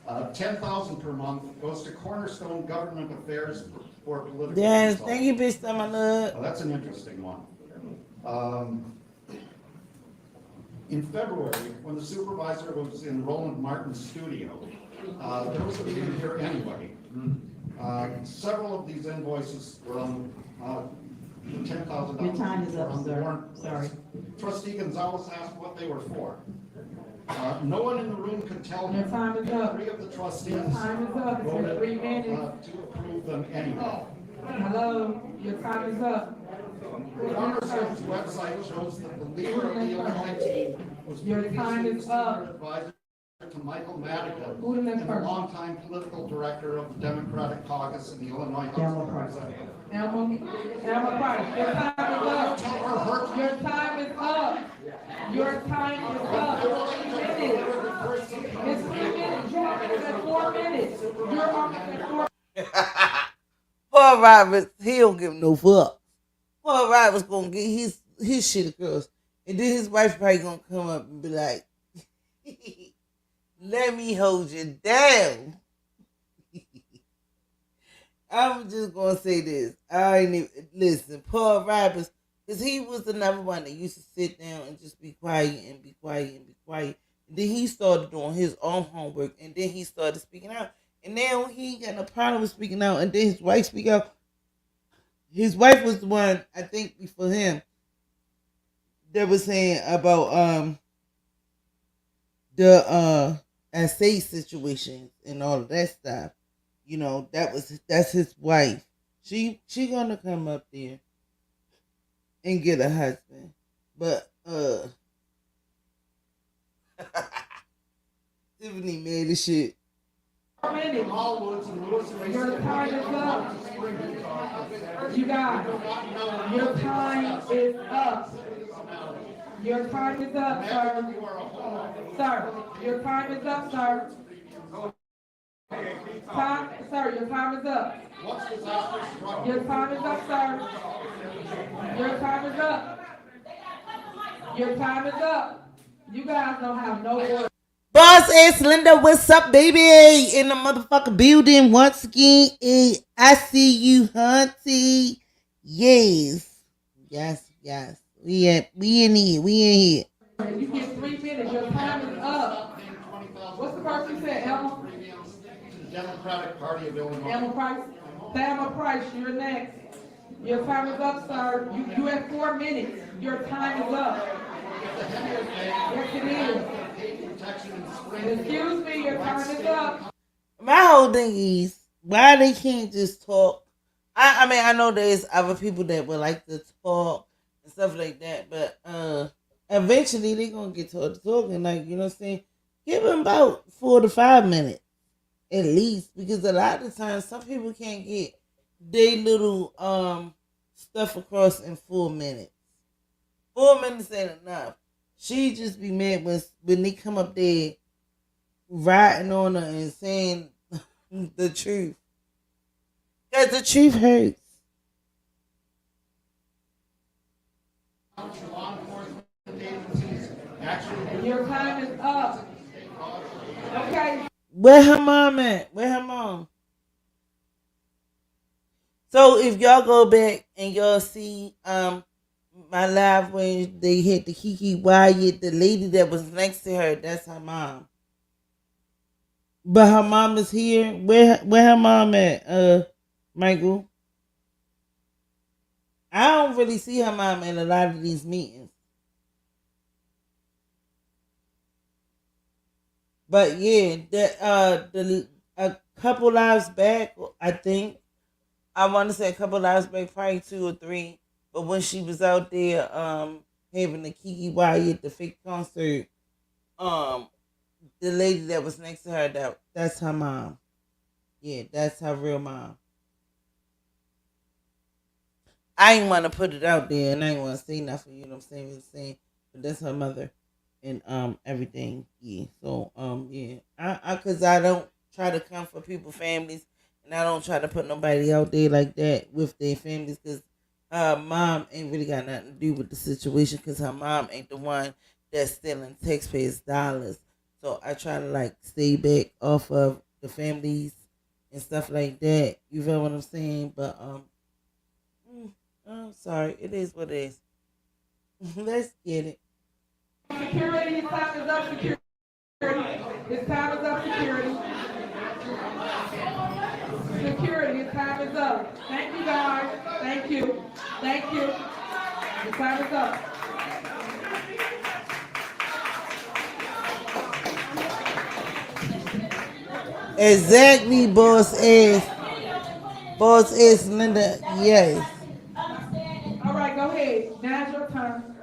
$10,000 per month goes to Cornerstone Government Affairs for political. Yes, thank you, bitch. My love. Oh, that's an interesting one. In February, when the supervisor was in Roland Martin's studio, there was a meeting here anyway. Several of these invoices were on $10,000. Your time is up, sir. Sorry. Trustee Gonzalez asked what they were for. No one in the room could tell him. Your time is up. 3 of the trustees Your time is up. It's been 3 minutes. to approve them anyway. Hello, your time is up. Cornerstone's website shows that the leader of the Illinois team was Your previously time the is senior up. advisor to Michael Madigan Who the next and a person? longtime political director of the Democratic Caucus in the Illinois House of Representatives. Elma Price, your time is up. Your time is up. Your time is up. 3 minutes. It's 3 minutes. You're almost at 4 minutes. You're almost at 4 Paul Roberts, he don't give no fuck. Paul Roberts gonna get his shit across. And then his wife probably gonna come up and be like, let me hold you down. I'm just gonna say this. I ain't even listen, Paul Roberts, because he was another one that used to sit down and just be quiet and be quiet and be quiet. And then he started doing his own homework, and then he started speaking out. And now he ain't got no problem with speaking out, and then his wife speak out. His wife was the one, I think, before him that was saying about the estate situation and all of that stuff. You know, that's his wife. She gonna come up there and get a husband. But Tiffany made the shit. minutes. Your time is up. You guys, your time is up. Your time is up, sir. Sir, your time is up, sir. Sir, your time is up. Your time is up, sir. Your time is up. Your time is up. You guys don't have no order. Boss ass Linda, what's up, baby? In the motherfucking building once again. I see you, hunty. Yes. We in here. You get 3 minutes. Your time is up. What's the person said, Elma? Democratic Party of Illinois. Elma Price. Elma Price, you're next. Your time is up, sir. You have 4 minutes. Your time is up. Yes, it is. Excuse me, your time is up. My whole thing is why they can't just talk. I mean, I know there's other people that would like to talk and stuff like that, but eventually they're gonna get to talking, like, you know what I'm saying? Give them about 4 to 5 minutes at least, because a lot of times some people can't get their little stuff across in 4 minutes. 4 minutes ain't enough. She just be mad when they come up there riding on her and saying the truth. Because the truth hurts. Your time is up. Okay. Where her mom at? Where her mom? So if y'all go back and y'all see my live when they hit the Kiki Wyatt, the lady that was next to her, that's her mom. But her mom is here. Where her mom at, Michael? I don't really see her mom in a lot of these meetings. But yeah, a couple lives back, I think. I want to say a couple lives back, probably 2 or 3. But when she was out there having the Kiki Wyatt, the fake concert, the lady that was next to her, that's her mom. Yeah, that's her real mom. I ain't want to put it out there, and I ain't want to say nothing. You know what I'm saying? But that's her mother, and everything. Yeah. So yeah. Cause I don't try to come for people's families, and I don't try to put nobody out there like that with their families, cause mom ain't really got nothing to do with the situation, cause her mom ain't the one that's stealing taxpayers' dollars. So I try to like stay back off of the families and stuff like that. You feel what I'm saying? But I'm sorry. It is what it is. Let's get it. Security, your time is up, security. Your time is up, security. Security, your time is up. Thank you, guys. Thank you. Thank you. Your time is up. Exactly, boss ass. Boss ass Linda, yes. All right, go ahead. Now's your turn.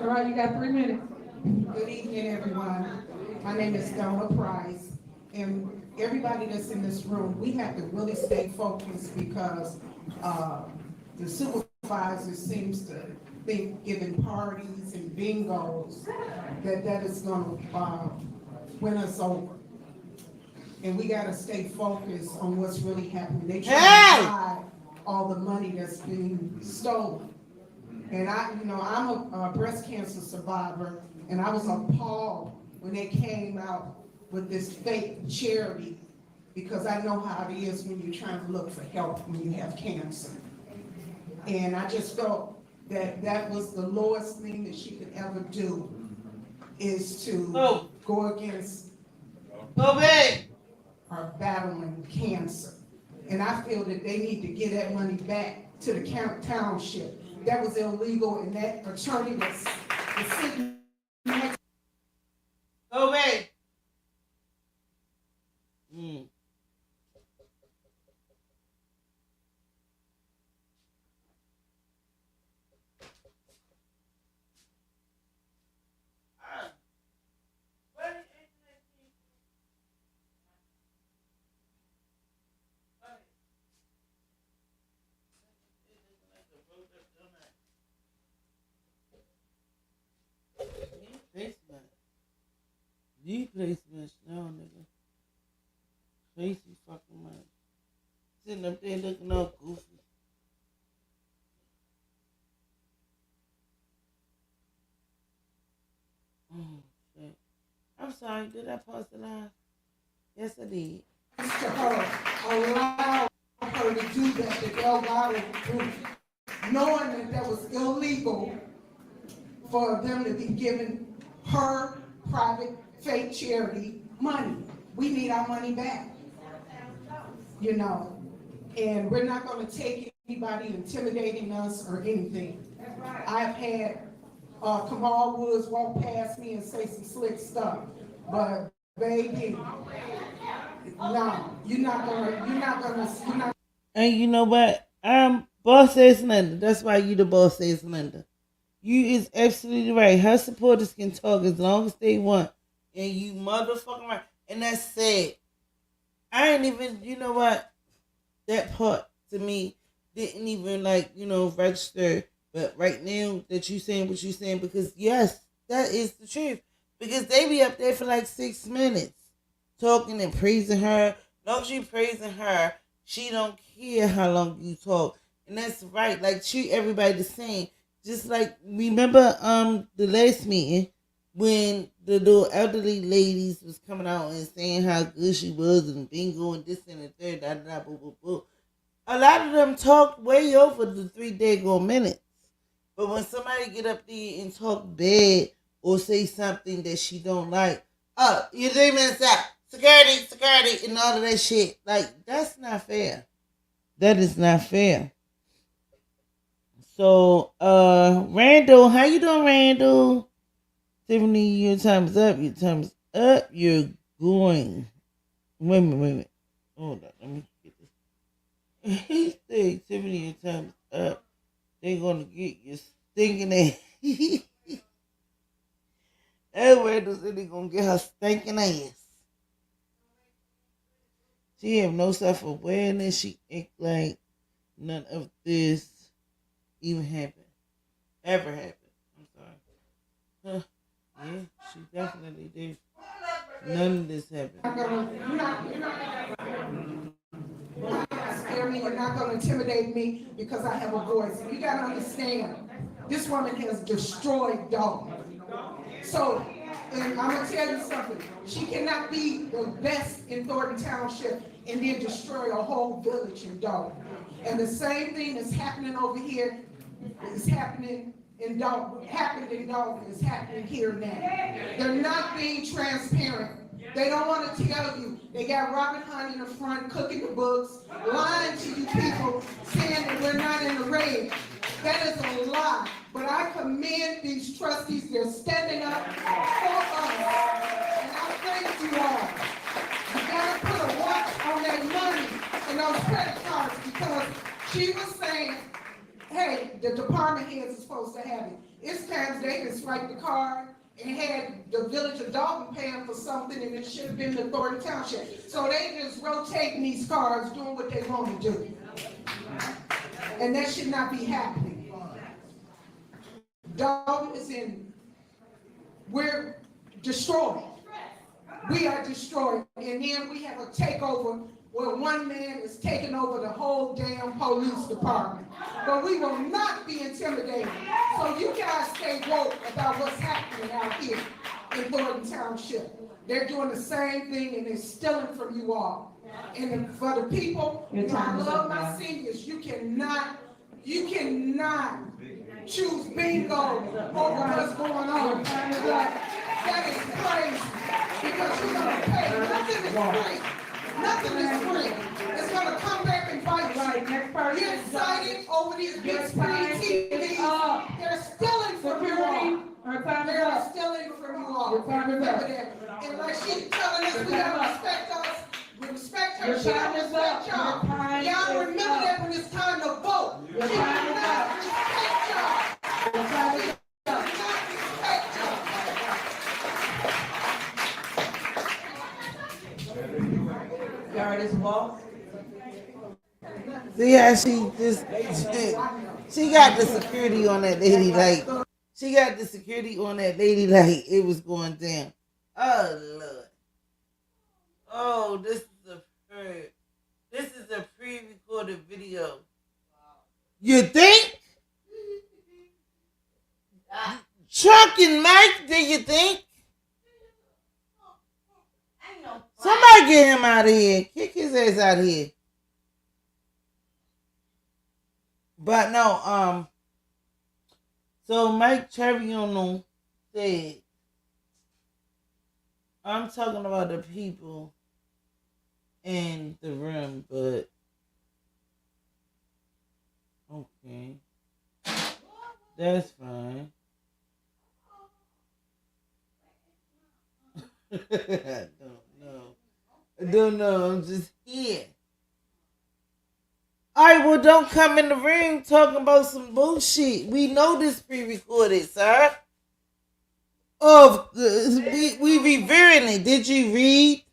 All right, you got 3 minutes. Good evening, everyone. My name is Donna Price, and everybody that's in this room, we have to really stay focused because the supervisor seems to think giving parties and bingos that is going to win us over. And we got to stay focused on what's really happening. They try to hide all the money that's being stolen. And I'm a breast cancer survivor, and I was appalled when they came out with this fake charity, because I know how it is when you're trying to look for help when you have cancer. And I just felt that was the lowest thing that she could ever do, is to go against her battling cancer. And I feel that they need to give that money back to the township. That was illegal, and that attorney was sitting next. Go away. You play Smash now, nigga. Crazy fucking much. Sitting up there looking all goofy. Oh, shit. I'm sorry, did I pause the live? Yes, I did. To her, allow her to do that, the Delgado group, knowing that was illegal for them to be giving her private fake charity money. We need our money back, and we're not going to take anybody intimidating us or anything. I've had Kamal Woods walk past me and say some slick stuff, but baby, no, you're not. And you know what? I'm boss says Linda. That's why you the boss says Linda. You is absolutely right. Her supporters can talk as long as they want. And you motherfucking right. And that's sad. I ain't even, you know what? That part to me didn't even register. But right now that you saying what you saying, because yes, that is the truth. Because they be up there for like 6 minutes talking and praising her. Long as you praising her, she don't care how long you talk. And that's right. Like, treat everybody the same. Just like, remember the last meeting when the little elderly ladies was coming out and saying how good she was and bingo and this and the third, da da da, boo boo boo. A lot of them talk way over the 3 daggone minutes. But when somebody get up there and talk bad or say something that she don't like, oh, you 3 minutes out, security, and all of that shit. Like, that's not fair. That is not fair. So, Randall, how you doing, Randall? Tiffany, your time's up. Your time's up. You're going. Wait a minute. Hold on. Let me get this. He said, Tiffany, your time's up. They're going to get you stinking ass. That Randall said they're going to get her stinking ass. She have no self-awareness. She act like none of this even happened. Ever happened. I'm sorry. Yeah, she definitely did. None of this happened. You're not scare me. You're not going to intimidate me because I have a voice. You got to understand, this woman has destroyed Dalton. So, and I'm going to tell you something. She cannot be the best in Thornton Township and then destroy a whole village in Dalton. And the same thing that's happening over here is happening in Dalton. Happened in Dalton is happening here now. They're not being transparent. They don't want to tell you. They got Robert Hunt in the front cooking the books, lying to you people, saying that we're not in the raid. That is a lie. But I commend these trustees. They're standing up for us. And I thank you all. You got to put a watch on that money and those credit cards, because she was saying, hey, the department heads are supposed to have it. It's times they can swipe the card and had the village of Dalton paying for something, and it should have been the Thornton Township. So they just rotating these cards, doing what they want to do. And that should not be happening. Dalton is we're destroyed. We are destroyed. And then we have a takeover where one man is taking over the whole damn police department. But we will not be intimidated. So you guys stay woke about what's happening out here in Thornton Township. They're doing the same thing and they're stealing from you all. And for the people, I love my seniors. You cannot choose bingo over what's going on. That is crazy. Because you're going to pay. Nothing is free. Nothing is free. It's going to come back and bite you. You're excited over these big screen TVs. They're stealing from you all. They're stealing from you all. Remember that. And like she's telling us, we got to respect us. We respect her. She don't respect y'all. Y'all remember that when it's time to vote. She does not respect y'all. She does not respect y'all. Y'all ready to walk? See how she got the security on that lady like it was going down. Oh Lord. Oh, this is a pre-recorded video. You think? Chuck and Mike, do you think? Somebody get him out of here. Kick his ass out of here. But no, so Mike Cherriono said, I'm talking about the people in the room, but okay. That's fine. I don't know. I'm just here. Alright, well, don't come in the ring talking about some bullshit. We know this pre-recorded, sir. We revering it. Did you read?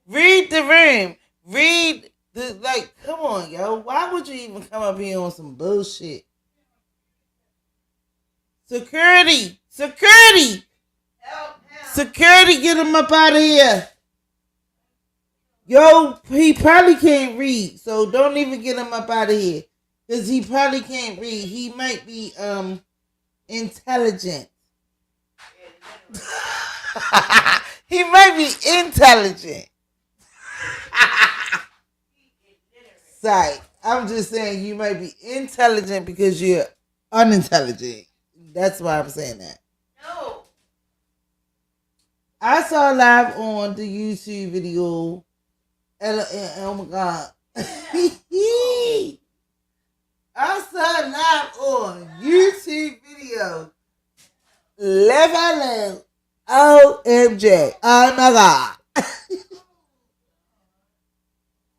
Read the room. Read Like, come on, yo. Why would you even come up here on some bullshit? Security! Security! Security, get him up out of here. Yo, he probably can't read, so don't even get him up out of here. Because he probably can't read. He might be intelligent. He might be intelligent. Sorry, I'm just saying you might be intelligent because you're unintelligent. That's why I'm saying that. No. I saw live on the YouTube video. Oh my God. I saw live on YouTube video. Level OMG. Oh my God.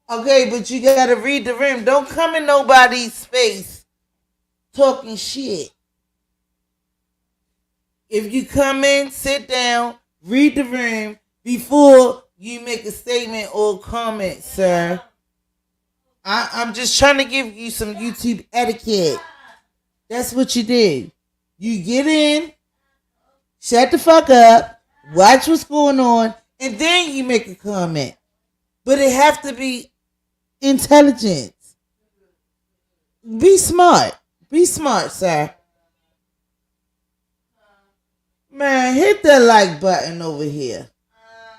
Okay, but you gotta read the room. Don't come in nobody's space talking shit. If you come in, sit down, read the room before you make a statement or comment, sir. I'm just trying to give you some YouTube etiquette. That's what you do. You get in, shut the fuck up, watch what's going on, and then you make a comment. But it have to be intelligent. Be smart. Be smart, sir. Man, hit that like button over here.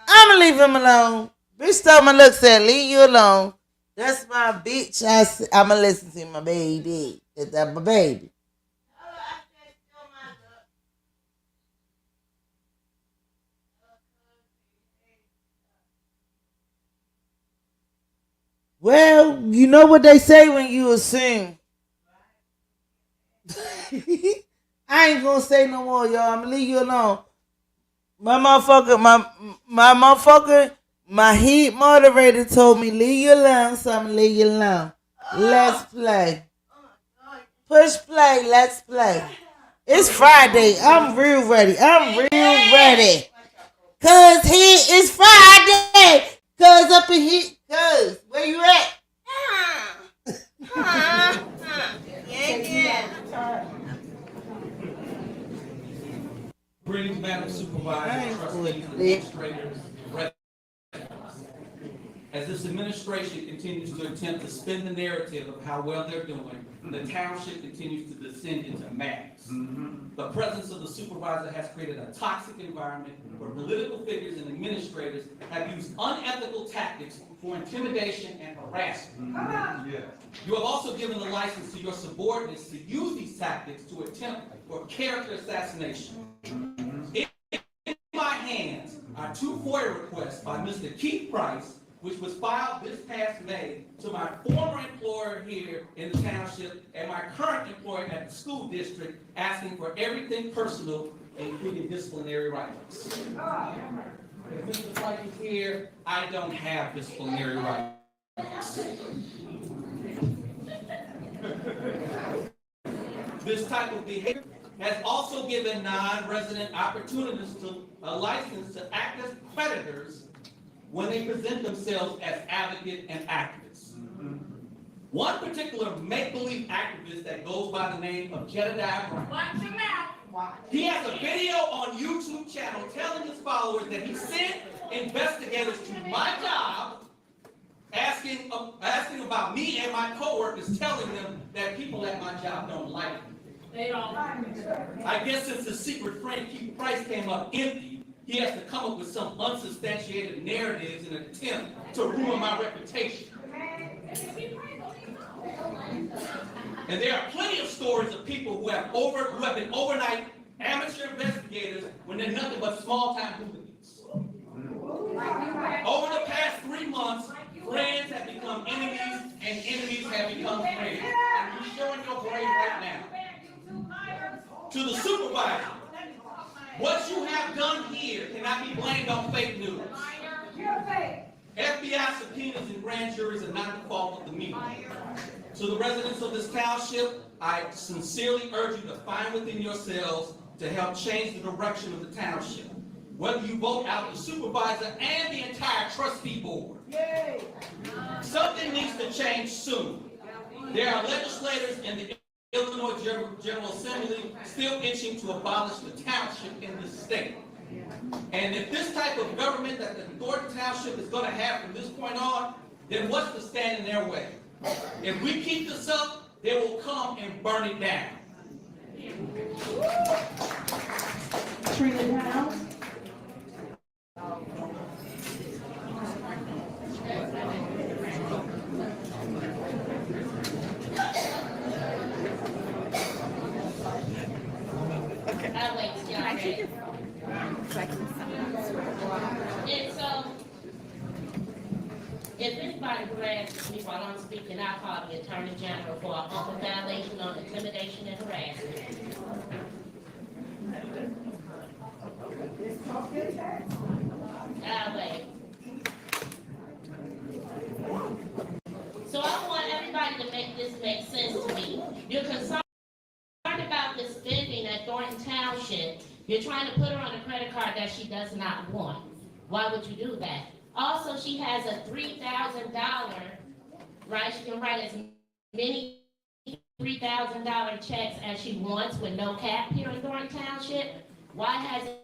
I'ma leave him alone. Bitch told my look said, leave you alone. That's my bitch. I'ma listen to my baby. That's my baby. Well, you know what they say when you assume. I ain't gonna say no more, y'all. I'm gonna leave you alone. My motherfucker, my heat moderator told me leave you alone, so I'm gonna leave you alone. Let's play. Push play, let's play. It's Friday. I'm real ready. I'm real ready. Cause here is Friday. Cause up in here. Cause where you at? Yeah. Greetings, Madam Supervisor, trustees, administrators, residents. As this administration continues to attempt to spin the narrative of how well they're doing, the township continues to descend into madness. The presence of the supervisor has created a toxic environment where political figures and administrators have used unethical tactics for intimidation and harassment. You have also given the license to your subordinates to use these tactics to attempt for character assassination. In my hands are two FOIA requests by Mr. Keith Price, which was filed this past May to my former employer here in the township and my current employer at the school district, asking for everything personal, including disciplinary rights. If Mr. Price is here, I don't have disciplinary rights. This type of behavior has also given non-resident opportunities to a license to act as predators when they present themselves as advocate and activists. One particular make-believe activist that goes by the name of Jedediah Brown. Watch your mouth. He has a video on YouTube channel telling his followers that he sent investigators to my job asking about me and my coworkers, telling them that people at my job don't like me. They don't like me. I guess since the secret friend Keith Price came up empty, he has to come up with some unsubstantiated narratives in an attempt to ruin my reputation. And there are plenty of stories of people who have been overnight amateur investigators when they're nothing but small-time hooligans. Over the past 3 months, friends have become enemies, and enemies have become friends. And you're showing your grade right now. To the supervisor, what you have done here cannot be blamed on fake news. FBI subpoenas and grand juries are not the fault of the media. To the residents of this township, I sincerely urge you to find within yourselves to help change the direction of the township. whether you vote out the supervisor and the entire trustee board. Something needs to change soon. There are legislators in the Illinois General Assembly still itching to abolish the township in this state. And if this type of government that the Thornton Township is going to have from this point on, then what's to stand in their way? If we keep this up, they will come and burn it down. Trina Downs. And so, if anybody harasses me while I'm speaking, I'll call the Attorney General for an open violation on intimidation and harassment. I'll wait. So I want everybody to make this make sense to me. You're concerned about the spending at Thornton Township. You're trying to put her on a credit card that she does not want. Why would you do that? Also, she has a $3,000, right? She can write as many $3,000 checks as she wants with no cap here in Thornton Township. Why hasn't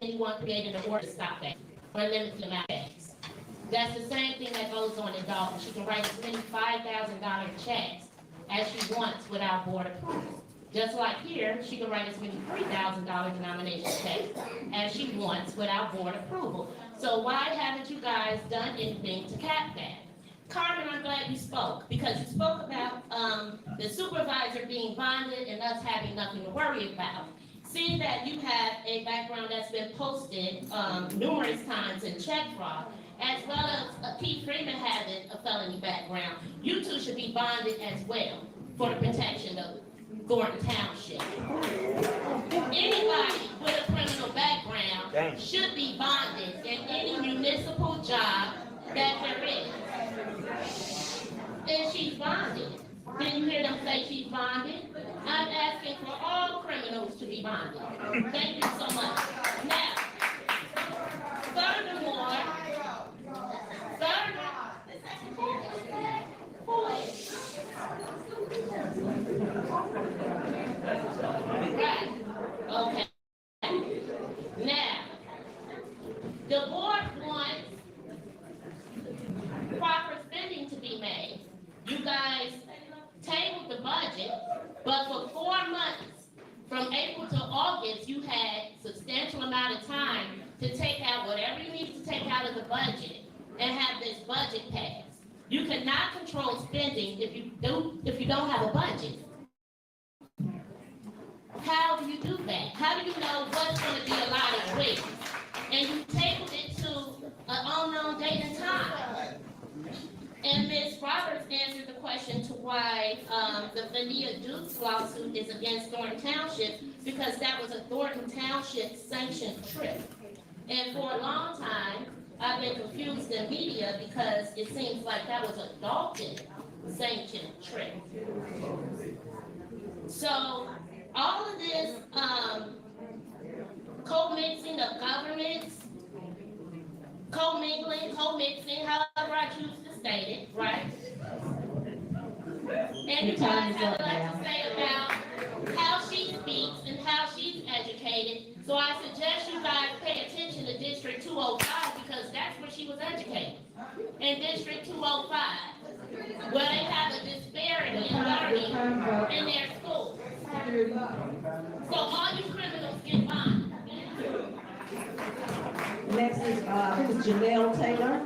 anyone created an order to stop that or limit the amount of checks? That's the same thing that goes on in Dalton. She can write as many $5,000 checks as she wants without board approval. Just like here, she can write as many $3,000 denomination checks as she wants without board approval. So why haven't you guys done anything to cap that? Carmen, I'm glad you spoke, because you spoke about the supervisor being bonded and us having nothing to worry about. Seeing that you have a background that's been posted numerous times in check fraud, as well as Keith Freeman having a felony background, you two should be bonded as well for the protection of Thornton Township. Anybody with a criminal background should be bonded in any municipal job that there is. And she's bonded. Didn't you hear them say she's bonded? I'm asking for all criminals to be bonded. Thank you so much. Now, furthermore, right, okay. Now, the board wants proper spending to be made. You guys tabled the budget, but for 4 months, from April to August, you had substantial amount of time to take out whatever you need to take out of the budget and have this budget passed. You cannot control spending if you don't have a budget. How do you do that? How do you know what's going to be allotted when? And you tabled it to an unknown date and time. And Ms. Roberts answered the question to why the Vania Dukes lawsuit is against Thornton Township, because that was a Thornton Township sanctioned trip. And for a long time, I've been confused in media because it seems like that was a Dalton sanctioned trip. So all of this co-mixing of governments, co-mingling, co-mixing, however I choose to state it, right? And you guys have a lot to say about how she speaks and how she's educated. So I suggest you guys pay attention to District 205 because that's where she was educated. In District 205, where they have a disparity in learning in their schools. So all you criminals get bonded. Next is Janelle Taylor.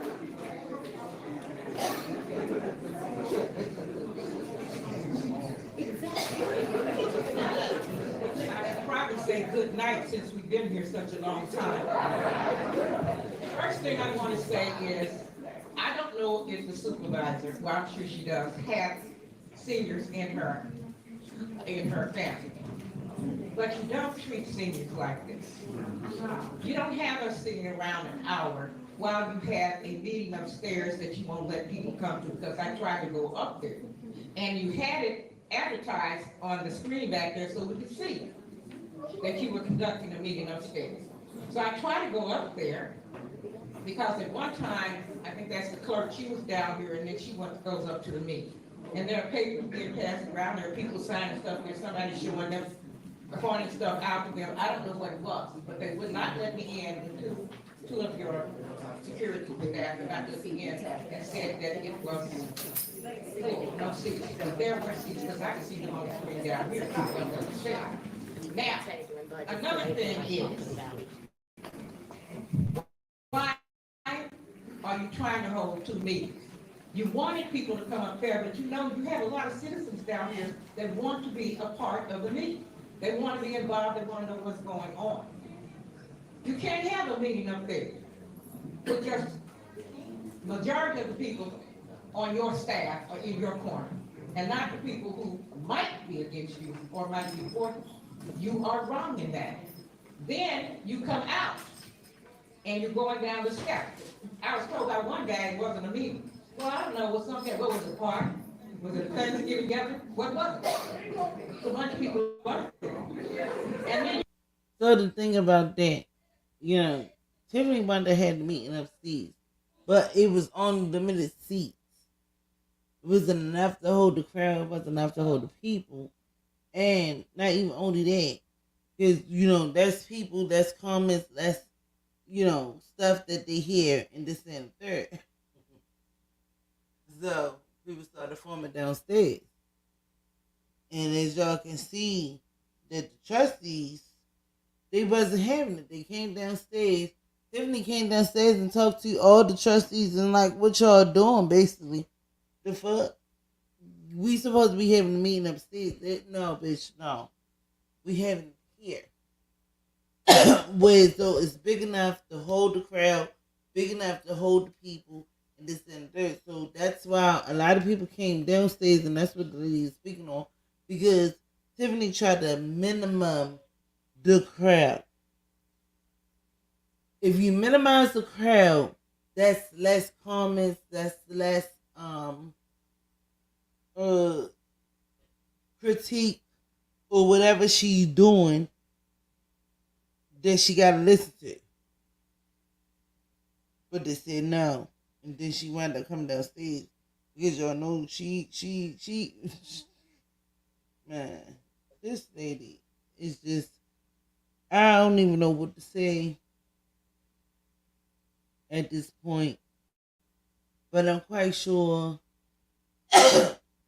I probably say good night since we've been here such a long time. First thing I want to say is, I don't know if the supervisor, well, I'm sure she does, has seniors in her family. But you don't treat seniors like this. You don't have us sitting around an hour while you have a meeting upstairs that you won't let people come to, because I tried to go up there. And you had it advertised on the screen back there so we could see that you were conducting a meeting upstairs. So I try to go up there, because at one time, I think that's the clerk, she was down here, and then she goes up to the meeting. And there are papers being passed around, there are people signing stuff, there's somebody showing them, pointing stuff out to them. I don't know what it was, but they would not let me in until two of your security staff would not let me in and said that it was no seats. But there were seats, because I can see them on the screen down here. Now, another thing is, why are you trying to hold two meetings? You wanted people to come up there, but you know you have a lot of citizens down here that want to be a part of the meeting. They want to be involved, they want to know what's going on. You can't have a meeting up there with just majority of the people on your staff or in your corner, and not the people who might be against you or might be for you. You are wrong in that. Then you come out and you're going down the steps. I was told by one guy it wasn't a meeting. Well, I don't know, what was it, party? Was it a Thanksgiving gathering? What was it? So a bunch of people weren't there. And then So the thing about that, you know, Tiffany wanted to have the meeting upstairs, but it was on limited seats. It wasn't enough to hold the crowd, it wasn't enough to hold the people. And not even only that, because, you know, that's people, that's comments, that's, you know, stuff that they hear in this and the third. So people started forming downstairs. And as y'all can see, that the trustees, they wasn't having it. They came downstairs. Tiffany came downstairs and talked to all the trustees and like, what y'all doing, basically. The fuck? We supposed to be having a meeting upstairs. No, bitch, no. We having it here. Where so it's big enough to hold the crowd, big enough to hold the people, and this and that. So that's why a lot of people came downstairs, and that's what the lady is speaking on, because Tiffany tried to minimum the crowd. If you minimize the crowd, that's less comments, that's less critique or whatever she's doing that she gotta listen to. But they said no. And then she wound up coming downstairs. Because y'all know she man, this lady is just, I don't even know what to say at this point. But I'm quite sure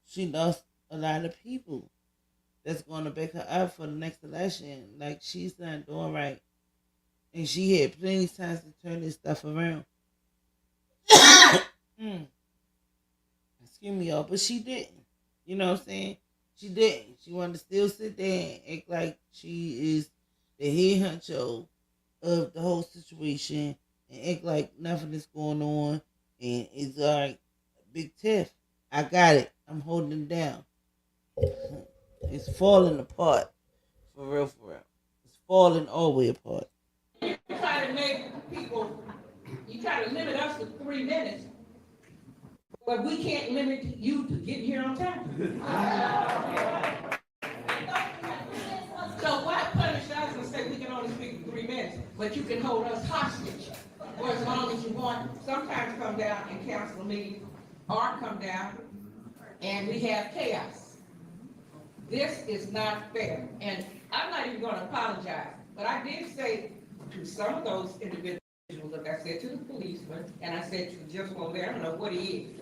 she lost a lot of people that's going to back her up for the next election. Like, she's not doing right. And she had plenty of times to turn this stuff around. Excuse me, y'all. But she didn't. You know what I'm saying? She didn't. She wanted to still sit there and act like she is the head honcho of the whole situation and act like nothing is going on. And it's like, Big Tiff, I got it. I'm holding it down. It's falling apart. For real, for real. It's falling all the way apart. you try to make people, you try to limit us to 3 minutes, but we can't limit you to getting here on time. So why punish us and say we can only speak for 3 minutes, but you can hold us hostage for as long as you want? Sometimes come down and cancel a meeting, or come down and we have chaos. This is not fair, and I'm not even going to apologize, but I did say to some of those individuals, like I said to the policeman, and I said to the gentleman there, I don't know what he is.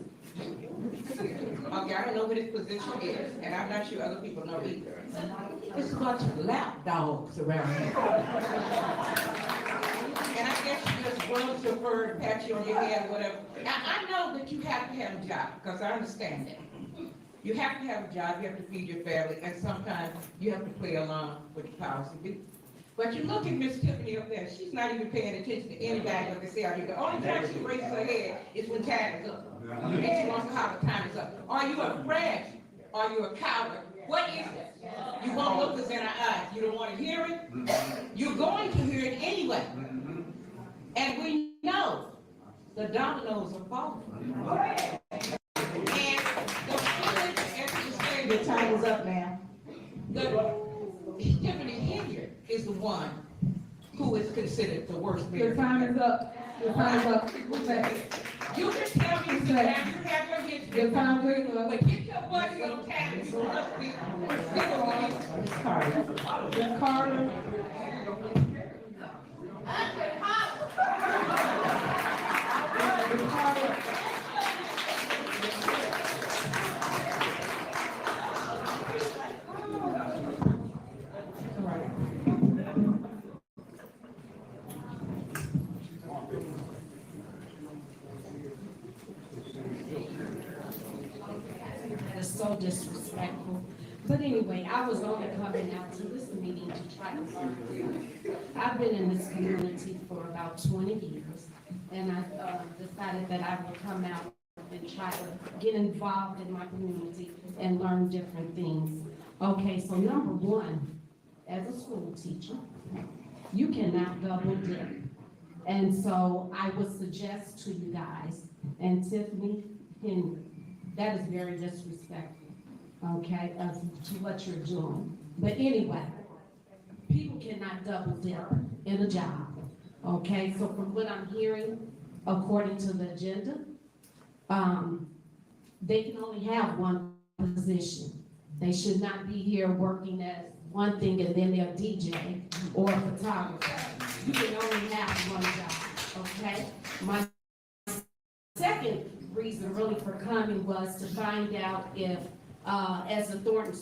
Okay, I don't know what his position is, and I'm not sure other people know either. There's a bunch of lap dogs around here. And I guess you just rub your fur, pat you on your head, or whatever. Now, I know that you have to have a job, because I understand that. You have to have a job, you have to feed your family, and sometimes you have to play along with the policy. But you look at Miss Tiffany up there, she's not even paying attention to anybody what they say out here. The only time she raises her head is when time is up. And she wants to holler, time is up. Are you a friend? Are you a coward? What is it? You won't look us in our eyes. You don't want to hear it? You're going to hear it anyway. And we know the dominoes are falling. And the feeling, as you say, Your time is up, ma'am. Tiffany Henyard is the one who is considered the worst mayor. Your time is up. Your time is up. Who's that? You can tell me that you have your history. Your time is up. But get your money on tax. Ms. Carter. That is so disrespectful. But anyway, I was only coming out to this meeting to try to learn. I've been in this community for about 20 years, and I decided that I would come out and try to get involved in my community and learn different things. Okay, so number one, as a school teacher, you cannot double dip. And so I would suggest to you guys, and Tiffany, that is very disrespectful, okay, to what you're doing. But anyway, people cannot double dip in a job, okay? So from what I'm hearing, according to the agenda, they can only have one position. They should not be here working as one thing and then they're a DJ or a photographer. You can only have one job, okay? My second reason really for coming was to find out if, as a Thornton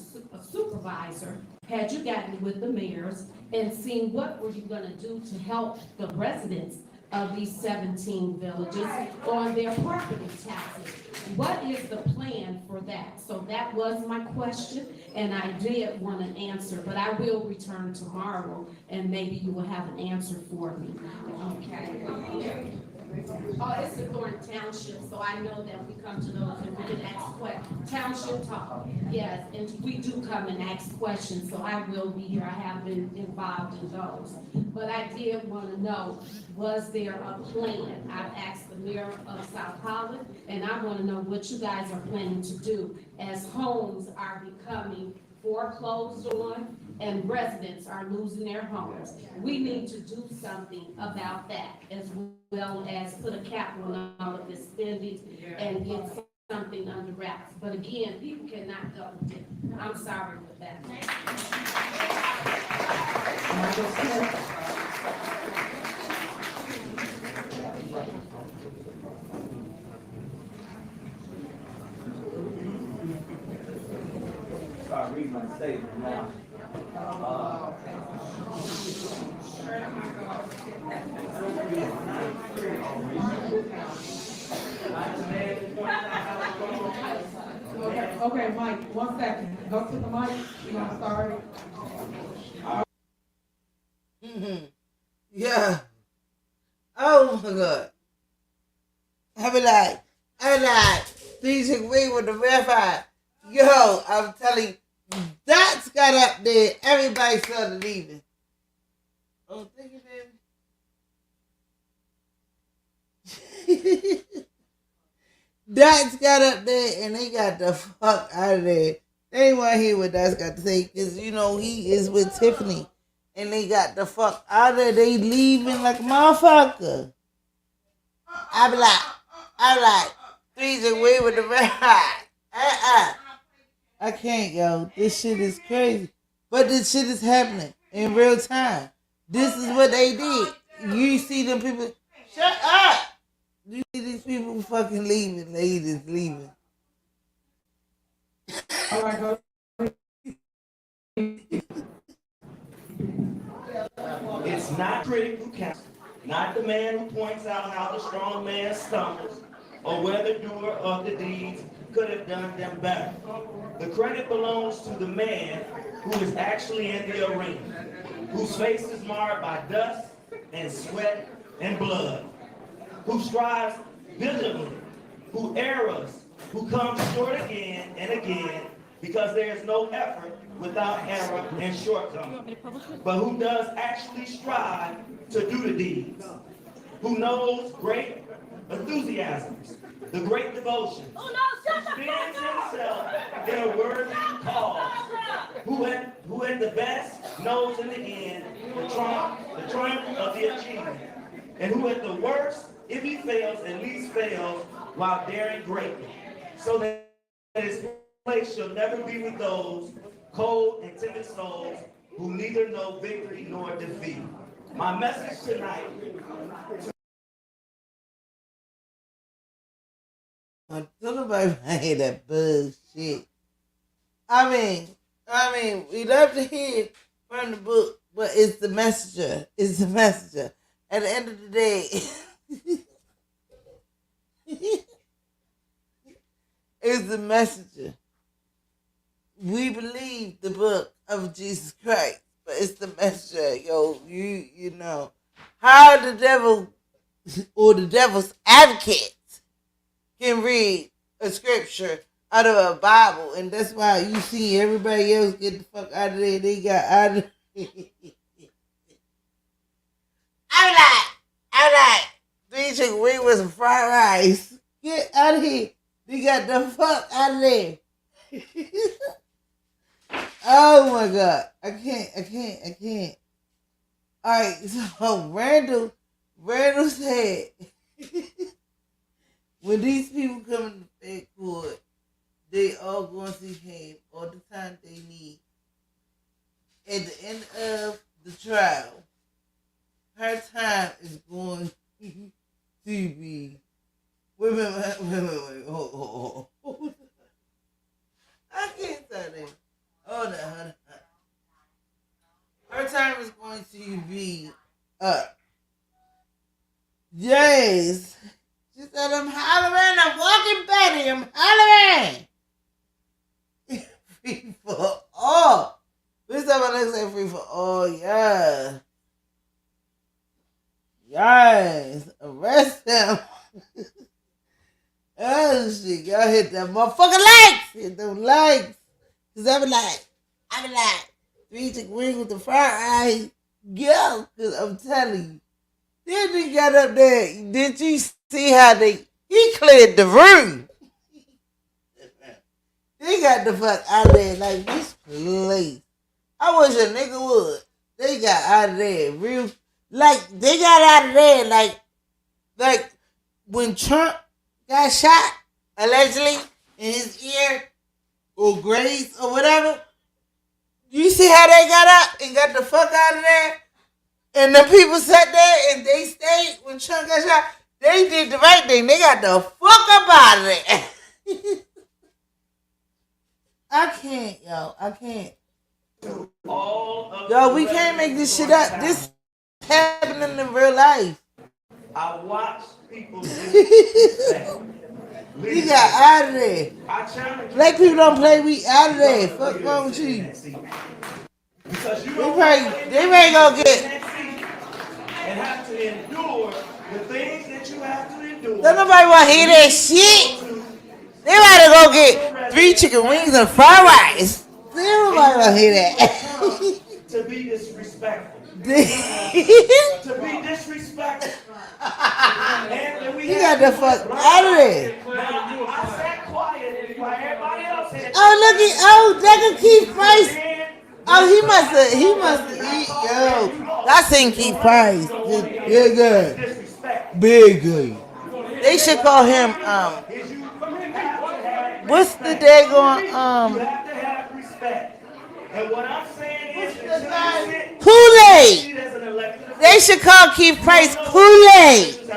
supervisor, had you gotten with the mayors and seen what were you gonna do to help the residents of these 17 villages on their property taxes? What is the plan for that? So that was my question, and I did want an answer, but I will return tomorrow, and maybe you will have an answer for me. Okay. Oh, it's the Thornton Township, so I know that we come to those and we can ask questions. Township talk, yes, and we do come and ask questions, so I will be here. I have been involved in those. But I did want to know, was there a plan? I've asked the mayor of South Holland, and I want to know what you guys are planning to do as homes are becoming foreclosed on and residents are losing their homes. We need to do something about that, as well as put a cap on all of this spending and get something under wraps. But again, people cannot double dip. I'm sorry with that. Start reading my statement now. Okay, Mike, 1 second. Go to the mic. You're gonna start. Yeah. Oh my God. I be like, these agree with the rabbi. Yo, I'm telling you, that's got up there. Everybody started leaving. Oh, thank you, baby. That's got up there and they got the fuck out of there. They ain't want to hear what that's got to say because, you know, he is with Tiffany. And they got the fuck out of there. They leaving like a motherfucker. I be like, three's away with the ride. I can't, yo. This shit is crazy. But this shit is happening in real time. This is what they did. You see them people, shut up. You see these people fucking leaving. They just leaving. All right, go. It's not critical counsel, not the man who points out how the strong man stumbles or whether the doer of the deeds could have done them better. The credit belongs to the man who is actually in the arena, whose face is marred by dust and sweat and blood, who strives vigilantly, who errs, who comes short again and again, because there is no effort without error and shortcoming, but who does actually strive to do the deeds, who knows great enthusiasms, the great devotion, spends himself in a worthy cause, who at the best knows in the end the triumph of the achievement, and who at the worst, if he fails, at least fails while daring greatly, so that his place shall never be with those cold and timid souls who neither know victory nor defeat. My message tonight. Don't nobody hear that bullshit. I mean, we love to hear from the book, but it's the messenger. It's the messenger. At the end of the day, it's the messenger. We believe the book of Jesus Christ, but it's the messenger. Yo, you know how the devil or the devil's advocate can read a scripture out of a Bible, and that's why you see everybody else get the fuck out of there. They got out of I'm like, 3 chicken wings with some fried rice. Get out of here. They got the fuck out of there. Oh my God. I can't. Alright, so Randall said, when these people come into fed court, they all going to see him all the time they need. At the end of the trial, her time is going to be. Wait. Hold on. I can't say that. Hold on. Her time is going to be up. Yes. She said, I'm hollering, I'm walking Betty, I'm hollering. Free for all. This time I look say free for all, yeah. Yes. Arrest him. Oh shit, y'all hit that motherfucking likes. Hit them likes. Cause I be like, 3 chicken wings with the fried rice. Go. Cause I'm telling you. Then he got up there. Did you see how he cleared the room? They got the fuck out of there like this place. I wish a nigga would. They got out of there real, like they got out of there like when Trump got shot allegedly in his ear or grace or whatever. You see how they got up and got the fuck out of there? And the people sat there and they stayed when Trump got shot. They did the right thing. They got the fuck up out of there. I can't, yo. I can't. Yo, we can't make this shit up. This happening in real life. I watch people We got out of there. Black people don't play, we out of there. Fuck wrong with you. They ready go get. And have to endure the things that you have to endure. Don't nobody want to hear that shit. They ready to go get 3 chicken wings and fried rice. Nobody want to hear that. To be disrespectful. To be disrespectful. And You got the fuck out of there. Now, I sat quiet while everybody else had. That could keep Price. Oh, he must have eat, yo. I seen Keith Price. Yeah, good. Big good. They should call him, what's the day going, You have to have respect. And what I'm saying is, Kool-Aid. They should call Keith Price Kool-Aid.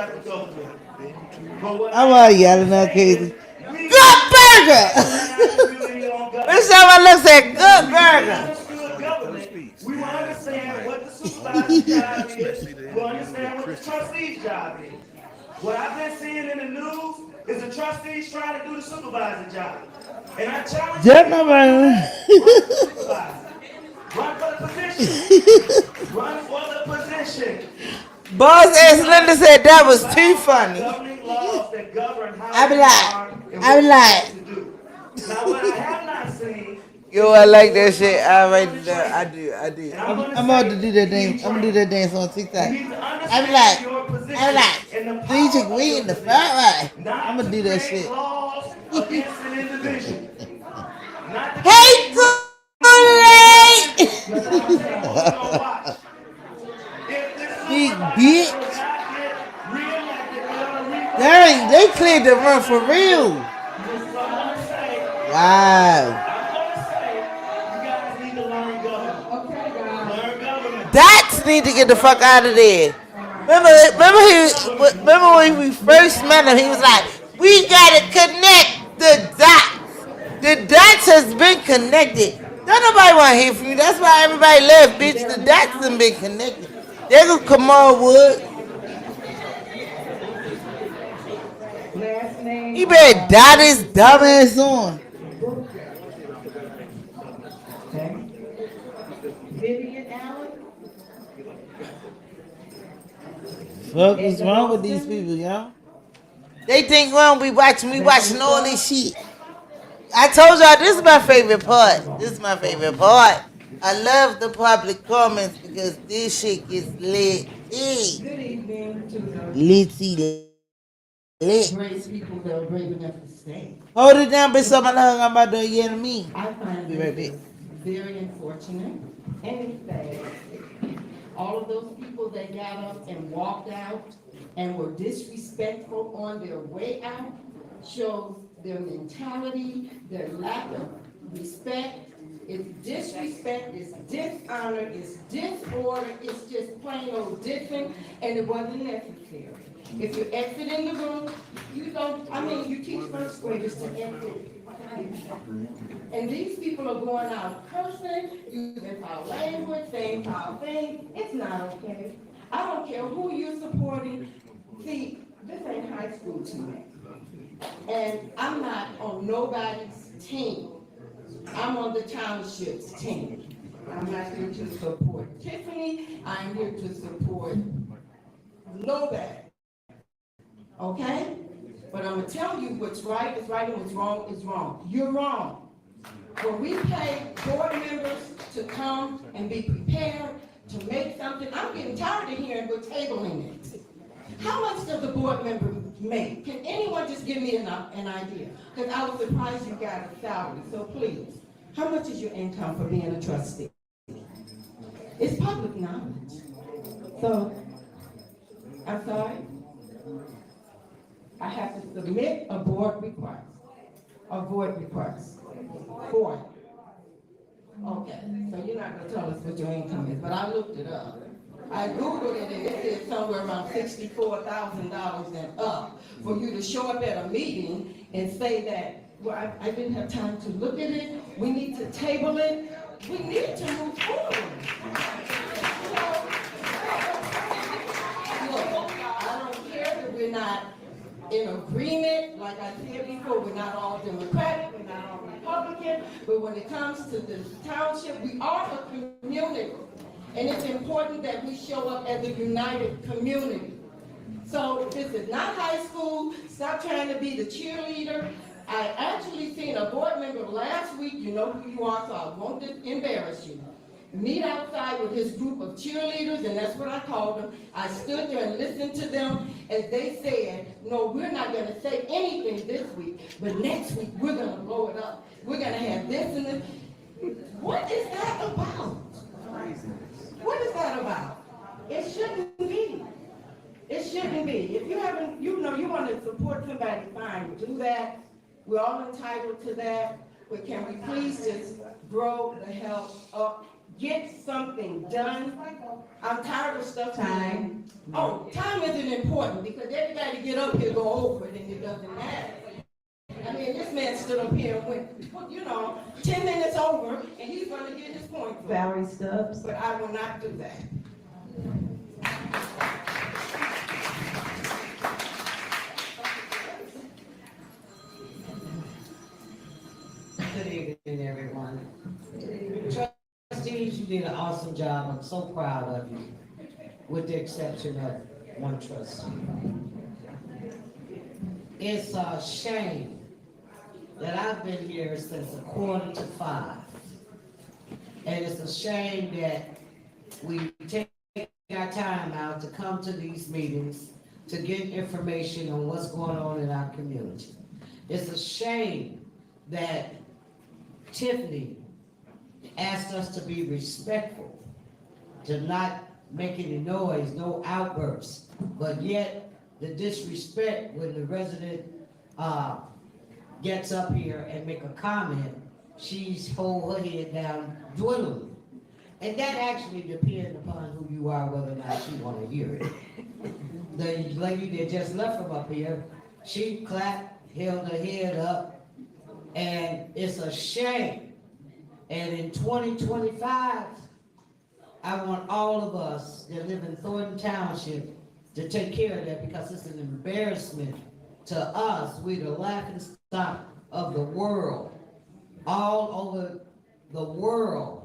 I'm all yelling out crazy. Good burger. This time I look at good burger. We will understand what the supervisor's job is. We'll understand what the trustee's job is. What I've been seeing in the news is the trustees trying to do the supervisor's job. And I challenge you to run for the position. Run for the position. Boss ass Linda said that was too funny. I be like. Now what I have not seen. Yo, I like that shit. I do. I'm about to do that dance. I'm gonna do that dance on TikTok. I be like, position I'm like, and the power DJ, of we your in the position, front line. not I'm gonna to do that create shit. laws against an individual. Not to Hey, create too rules late! against an individual. So I say, who's gonna watch? If this Big supervisor bitch. does not get reelected, we're gonna revote. Dang, they cleared the run for real. So I'm gonna say, Wow. I'm gonna say, you guys need to learn government. Okay, guys. Learn government. Dots need to get the fuck out of there. Remember when we first met him, he was like, we gotta connect the dots. The dots has been connected. Don't nobody want to hear from you. That's why everybody left, bitch. The dots have been connected. There go Kamal Wood. Last name. He better dot his dumb ass on. Okay. Vivian Allen. Fuck is wrong with these people, y'all? They think we don't be watching. We watching all this shit. I told y'all this is my favorite part. This is my favorite part. I love the public comments because this shit gets lit. Good evening to the Litty lit. Brave people that are brave enough to stay. Hold it down, bitch. I'm about to yell at me. I find Be right this back. very unfortunate and sad. All of those people that got up and walked out and were disrespectful on their way out shows their mentality, their lack of respect. It's disrespect, it's dishonor, it's disorder, it's just plain old different, and it wasn't necessary. If you exit in the room, you don't, you teach first graders to exit. And these people are going out cursing, using foul language, saying foul things. It's not okay. I don't care who you're supporting. See, this ain't high school to me. And I'm not on nobody's team. I'm on the township's team. I'm not here to support Tiffany. I'm here to support nobody. Okay? But I'm gonna tell you what's right is right and what's wrong is wrong. You're wrong. When we pay board members to come and be prepared to make something, I'm getting tired of hearing we're tabling it. How much does the board member make? Can anyone just give me an idea? Because I was surprised you got a salary, so please. How much is your income for being a trustee? It's public knowledge. So, I'm sorry. I have to submit a board request, a void request for it. Okay, so you're not gonna tell us what your income is, but I looked it up. I Googled it and it said somewhere around $64,000 and up for you to show up at a meeting and say that, well, I didn't have time to look at it, we need to table it, we need to move forward. Look, I don't care that we're not in agreement, like I said before, we're not all Democratic, we're not all Republican, but when it comes to the township, we are a community. And it's important that we show up as a united community. So this is not high school. Stop trying to be the cheerleader. I actually seen a board member last week, you know who you are, so I won't embarrass you. Meet outside with his group of cheerleaders, and that's what I called them. I stood there and listened to them as they said, no, we're not gonna say anything this week, but next week we're gonna blow it up. We're gonna have this and this. What is that about? What is that about? It shouldn't be. It shouldn't be. If you haven't, you want to support somebody, fine, do that. We're all entitled to that. But can we please just grow the hell up? Get something done. I'm tired of stuff. Time. Oh, time isn't important because everybody get up here, go over it, and it doesn't matter. I mean, this man stood up here and went, 10 minutes over, and he's going to get his point. Valerie Stubbs. But I will not do that. Good evening, everyone. Trustees, you did an awesome job. I'm so proud of you, with the exception of one trustee. It's a shame that I've been here since 4:45. And it's a shame that we take our time out to come to these meetings to get information on what's going on in our community. It's a shame that Tiffany asked us to be respectful, to not make any noise, no outbursts, but yet the disrespect when the resident gets up here and make a comment, she's hold her head down dwindling. And that actually depends upon who you are, whether or not you want to hear it. The lady that just left from up here, she clapped, held her head up, and it's a shame. And in 2025, I want all of us that live in Thorton Township to take care of that, because it's an embarrassment to us. We're the laughing stock of the world. All over the world,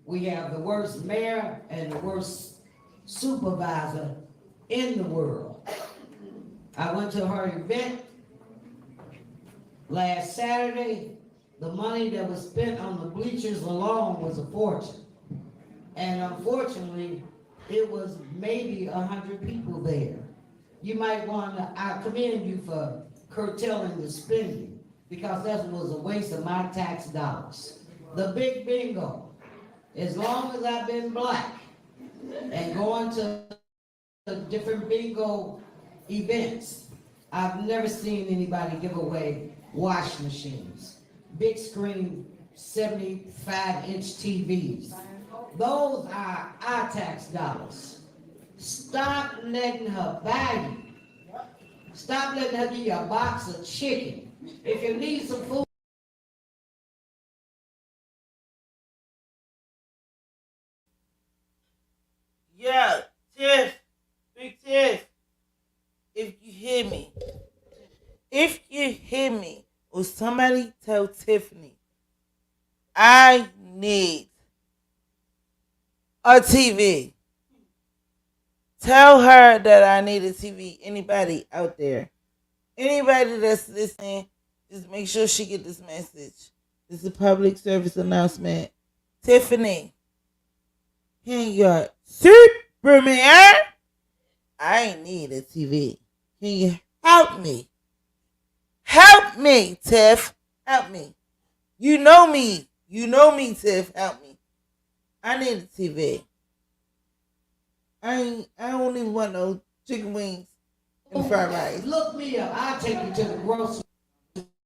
we have the worst mayor and the worst supervisor in the world. I went to her event last Saturday. The money that was spent on the bleachers alone was a fortune. And unfortunately, it was maybe 100 people there. You might want to, I commend you for curtailing the spending, because that was a waste of my tax dollars. The big bingo, as long as I've been black and going to different bingo events, I've never seen anybody give away wash machines, big screen 75-inch TVs. Those are our tax dollars. Stop letting her buy you. Stop letting her give you a box of chicken. If you need some food. Yeah, Tiff, Big Tiff, if you hear me, or somebody tell Tiffany, I need a TV. Tell her that I need a TV. Anybody out there, anybody that's listening, just make sure she get this message. This is a public service announcement. Tiffany, Henyard, Superman, I need a TV. Can you help me? Help me, Tiff. Help me. You know me, Tiff. Help me. I need a TV. I don't even want no chicken wings and fried rice. Look me up. I'll take you to the grocery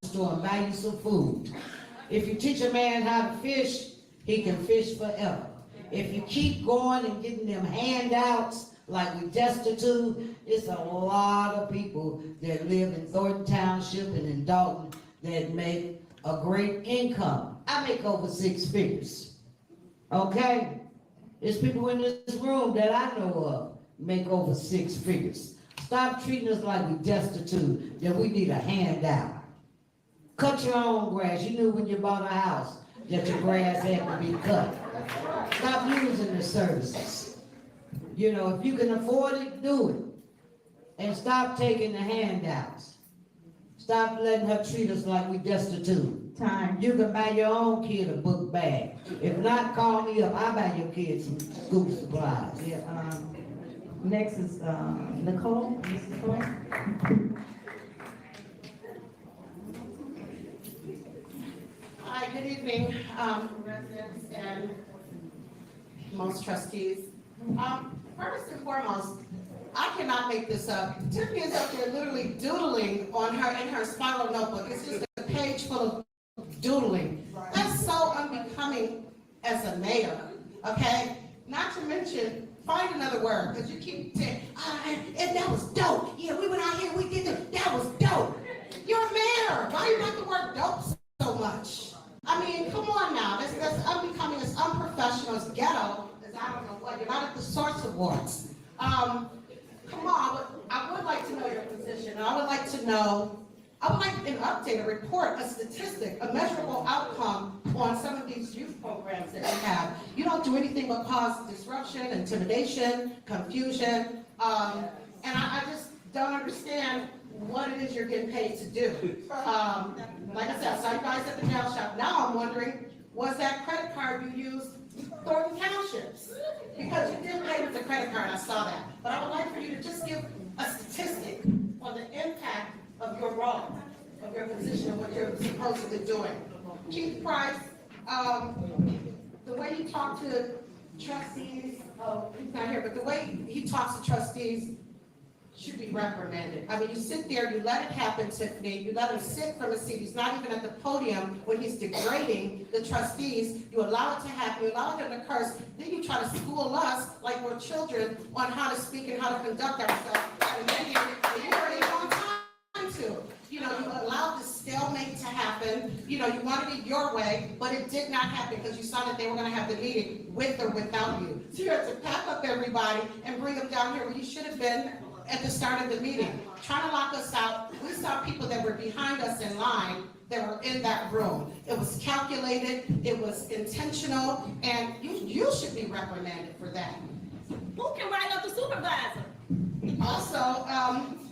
store and buy you some food. If you teach a man how to fish, he can fish forever. If you keep going and getting them handouts like we destitute, it's a lot of people that live in Thornton Township and in Dalton that make a great income. I make over 6 figures. Okay? There's people in this room that I know of make over 6 figures. Stop treating us like we destitute, that we need a handout. Cut your own grass. You knew when you bought a house that your grass had to be cut. Stop using the services. You know, if you can afford it, do it. And stop taking the handouts. Stop letting her treat us like we destitute. Time. You can buy your own kid a book bag. If not, call me up. I'll buy your kid some school supplies. Yeah, next is Nicole. Mrs. Thornton. Hi, good evening, residents and most trustees. First and foremost, I cannot make this up. Tiffany is up there literally doodling on in her spiral notebook. It's just a page full of doodling. That's so unbecoming as a mayor, okay? Not to mention, find another word, because you keep saying, and that was dope. Yeah, we went out here, we did it, that was dope. You're a mayor. Why you like the word dope so much? I mean, come on now. That's unbecoming, it's unprofessional, it's ghetto, as I don't know what. You're not at the Source Awards. Come on, I would like to know your position, and I would like an update, a report, a statistic, a measurable outcome on some of these youth programs that you have. You don't do anything but cause disruption, intimidation, confusion, and I just don't understand what it is you're getting paid to do. Like I said, I saw you guys at the nail shop. Now I'm wondering, was that credit card you used Thornton Townships, because you did pay with the credit card, I saw that. But I would like for you to just give a statistic on the impact of your role, of your position, and what you're supposedly doing. Chief Price, the way you talk to trustees, he's not here, but the way he talks to trustees should be reprimanded. I mean, you sit there, you let it happen, Tiffany, you let him sit from a seat, he's not even at the podium when he's degrading the trustees, you allow it to happen, you allow him to curse, then you try to school us like we're children on how to speak and how to conduct ourselves. And then you already on time to. You know, you allowed the stalemate to happen, you know, you wanted it your way, but it did not happen because you saw that they were gonna have the meeting with or without you. So you had to pack up everybody and bring them down here where you should have been at the start of the meeting, trying to lock us out. We saw people that were behind us in line that were in that room. It was calculated, it was intentional, and you should be reprimanded for that. Who can write up the supervisor? Also,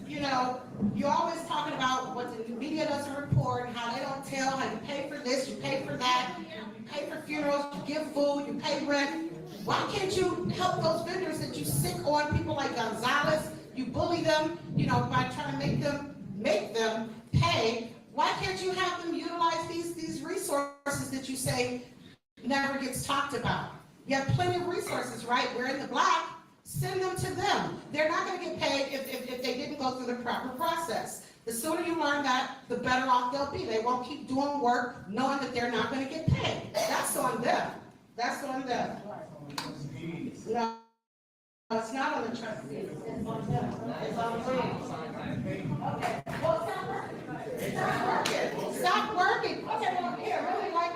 you know, you're always talking about what the media doesn't report and how they don't tell, how you pay for this, you pay for that, you pay for funerals, you give food, you pay rent. Why can't you help those vendors that you sick on, people like Gonzalez? You bully them, you know, by trying to make them pay. Why can't you have them utilize these resources that you say never gets talked about? You have plenty of resources, right? We're in the black. Send them to them. They're not going to get paid if they didn't go through the proper process. The sooner you learn that, the better off they'll be. They won't keep doing work knowing that they're not going to get paid. That's on them. That's on them. No. It's not on the trustees. It's on them. It's on me. Okay. Well, stop working. Stop working. Stop working. Okay, well, here, really like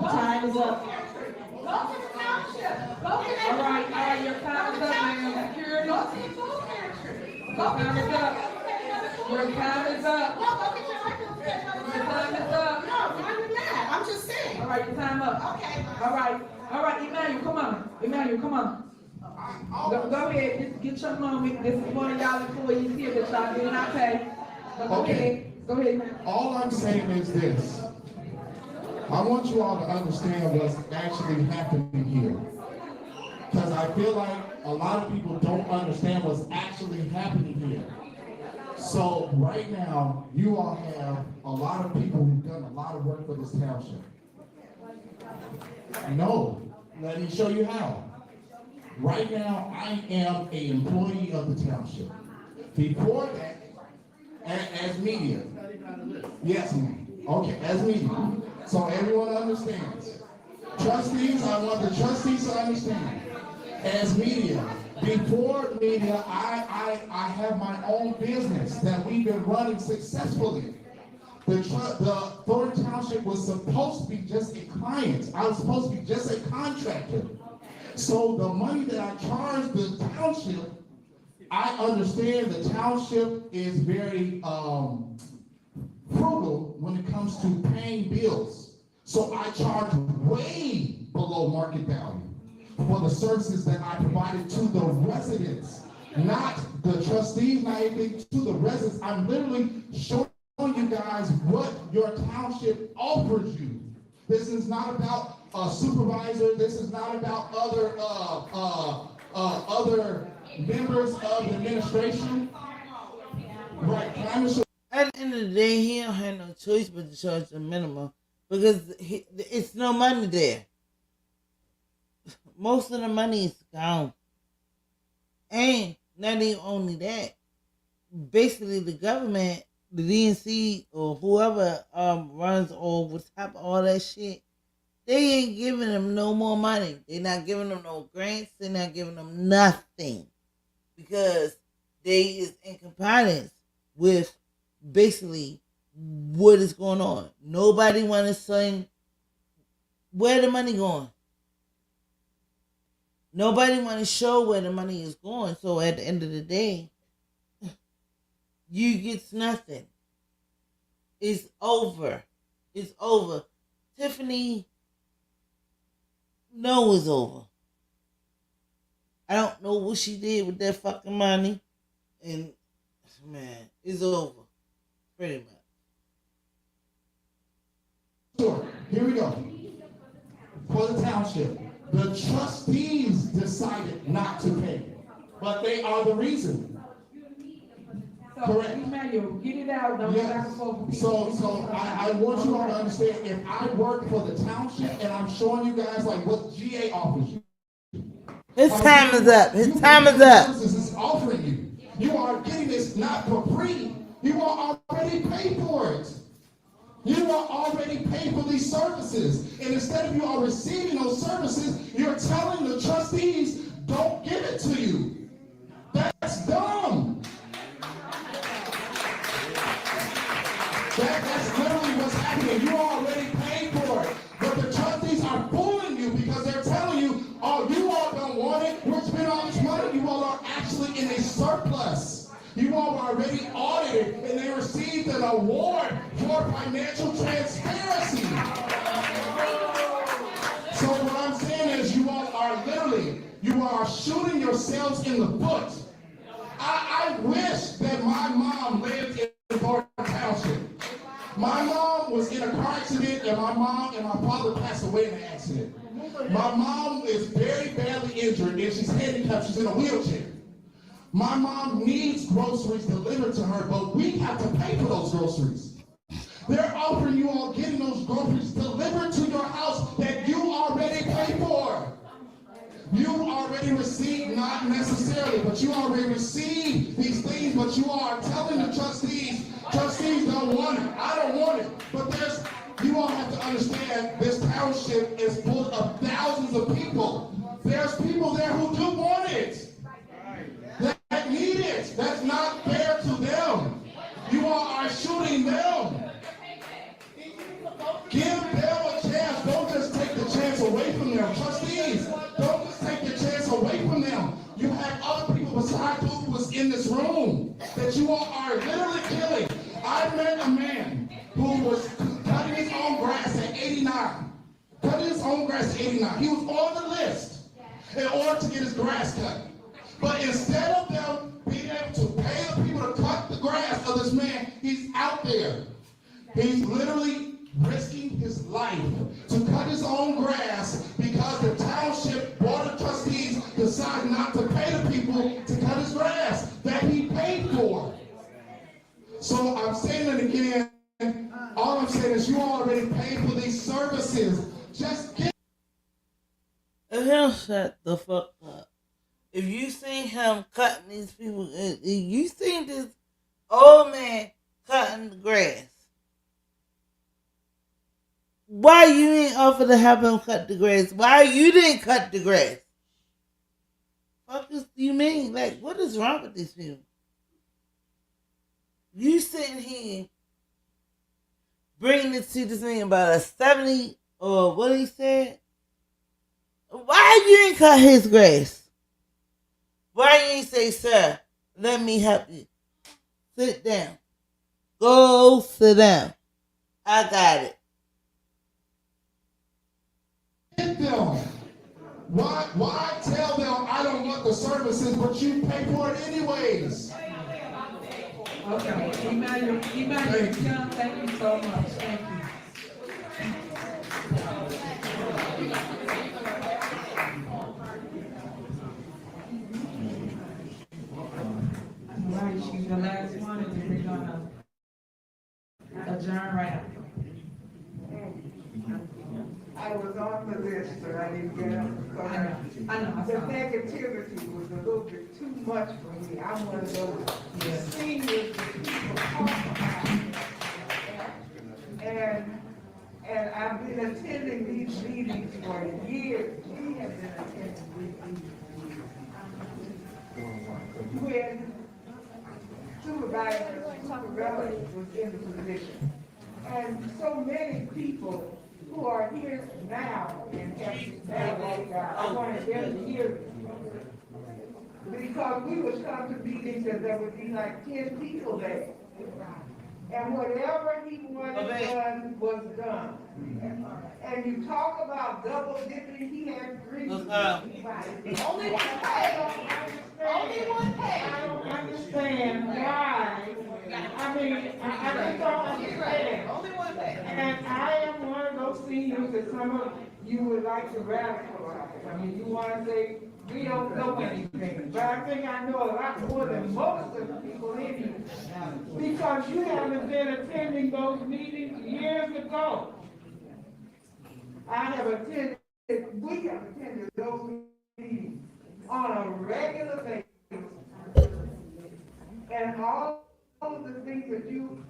Time is up. Go to the township. Go to the All right, your time is up, ma'am. Security. Go to the food pantry. Your time is up. Your time is up. No, go get your Your time is up. No, I'm mad. I'm just saying. All right, your time up. Okay. All right, Emmanuel, come on. Emmanuel, come on. Go ahead, get your moment. This is one of y'all employees here that y'all did not pay. But go ahead. Go ahead, man. All I'm saying is this. I want you all to understand what's actually happening here. Because I feel like a lot of people don't understand what's actually happening here. So right now, you all have a lot of people who've done a lot of work for this township. No, let me show you how. Right now, I am an employee of the township. Before that, as media. Yes, ma'am. Okay, as media. So everyone understands. Trustees, I want the trustees to understand. As media, before media, I have my own business that we've been running successfully. The Thornton Township was supposed to be just a client. I was supposed to be just a contractor. So the money that I charge the township, I understand the township is very frugal when it comes to paying bills. So I charge way below market value for the services that I provided to the residents, not the trustees, not anything, to the residents. I'm literally showing you guys what your township offers you. This is not about a supervisor. This is not about other members of the administration. Right? At the end of the day, he don't have no choice but to charge the minimum because it's no money there. Most of the money is gone. And not even only that, basically the government, the DNC or whoever runs over top of all that shit, they ain't giving them no more money. They're not giving them no grants. They're not giving them nothing because they is in compliance with basically what is going on. Nobody want to say where the money going. Nobody want to show where the money is going. So at the end of the day, you get nothing. It's over. It's over. Tiffany, no, it's over. I don't know what she did with that fucking money. And, man, it's over. Pretty much. Sure. Here we go. for the township. The trustees decided not to pay, but they are the reason. Correct. Emmanuel, get it out, don't go back and forth. So I want you all to understand, if I work for the township and I'm showing you guys like what GA offers you. His time is up. His time is up. This is offering you. You are getting this not for free. You are already paid for it. You are already paid for these services. And instead of you are receiving those services, you're telling the trustees, don't give it to you. That's dumb. That's literally what's happening. You already paid for it. But the trustees are fooling you because they're telling you, oh, you all don't want it. We're spending all this money. You all are actually in a surplus. You all are already audited and they received an award for financial transparency. So what I'm saying is you all are literally, you are shooting yourselves in the foot. I wish that my mom lived in Thorton Township. My mom was in a car accident and my mom and my father passed away in an accident. My mom is very badly injured and she's handicapped, she's in a wheelchair. My mom needs groceries delivered to her, but we have to pay for those groceries. They're offering you all getting those groceries delivered to your house that you already pay for. You already received, not necessarily, but you already received these things, but you are telling the trustees don't want it. I don't want it. But you all have to understand, this township is full of thousands of people. There's people there who do want it. That need it. That's not fair to them. You all are shooting them. Give them a chance. Don't just take the chance away from them. Trustees, don't just take the chance away from them. You have other people besides who was in this room that you all are literally killing. I met a man who was cutting his own grass at 89. Cutting his own grass at 89. He was on the list in order to get his grass cut. But instead of them being able to pay the people to cut the grass of this man, he's out there. He's literally risking his life to cut his own grass because the township board of trustees decided not to pay the people to cut his grass that he paid for. So I'm saying it again, all I'm saying is you already paid for these services. Just get He'll shut the fuck up. If you seen him cutting these people, if you seen this old man cutting the grass, why you ain't offer to help him cut the grass? Why you didn't cut the grass? What do you mean? Like, what is wrong with these people? You sitting here bringing it to this man about a 70 or what he said? Why you ain't cut his grass? Why you ain't say, sir, let me help you? Sit down. Go sit down. I got it. them. Why tell them I don't want the services, but you pay for it anyways? Okay, Emmanuel, thank you so much. Thank you. All right, she's the last one, and then we're gonna adjourn right after. I was on the list, but I didn't get up. I know. The negativity was a little bit too much for me. I'm one of those seniors that people talk about. And I've been attending these meetings for years. We have been attending these meetings. When Supervisor was in the position. And so many people who are here now and have that I wanted them to hear it. Because we would come to meetings and there would be like 10 people there. And whatever he wanted done was done. And you talk about double dipping, he had 3. Only one pay. Only one pay. I don't understand why. I mean, I just don't understand. Only one pay. And I am one of those seniors that some of you would like to radicalize. I mean, you wanna say, we don't know anything, but I think I know a lot more than most of the people in here. Because you haven't been attending those meetings years ago. I have attended, we have attended those meetings on a regular basis. And all of the things that you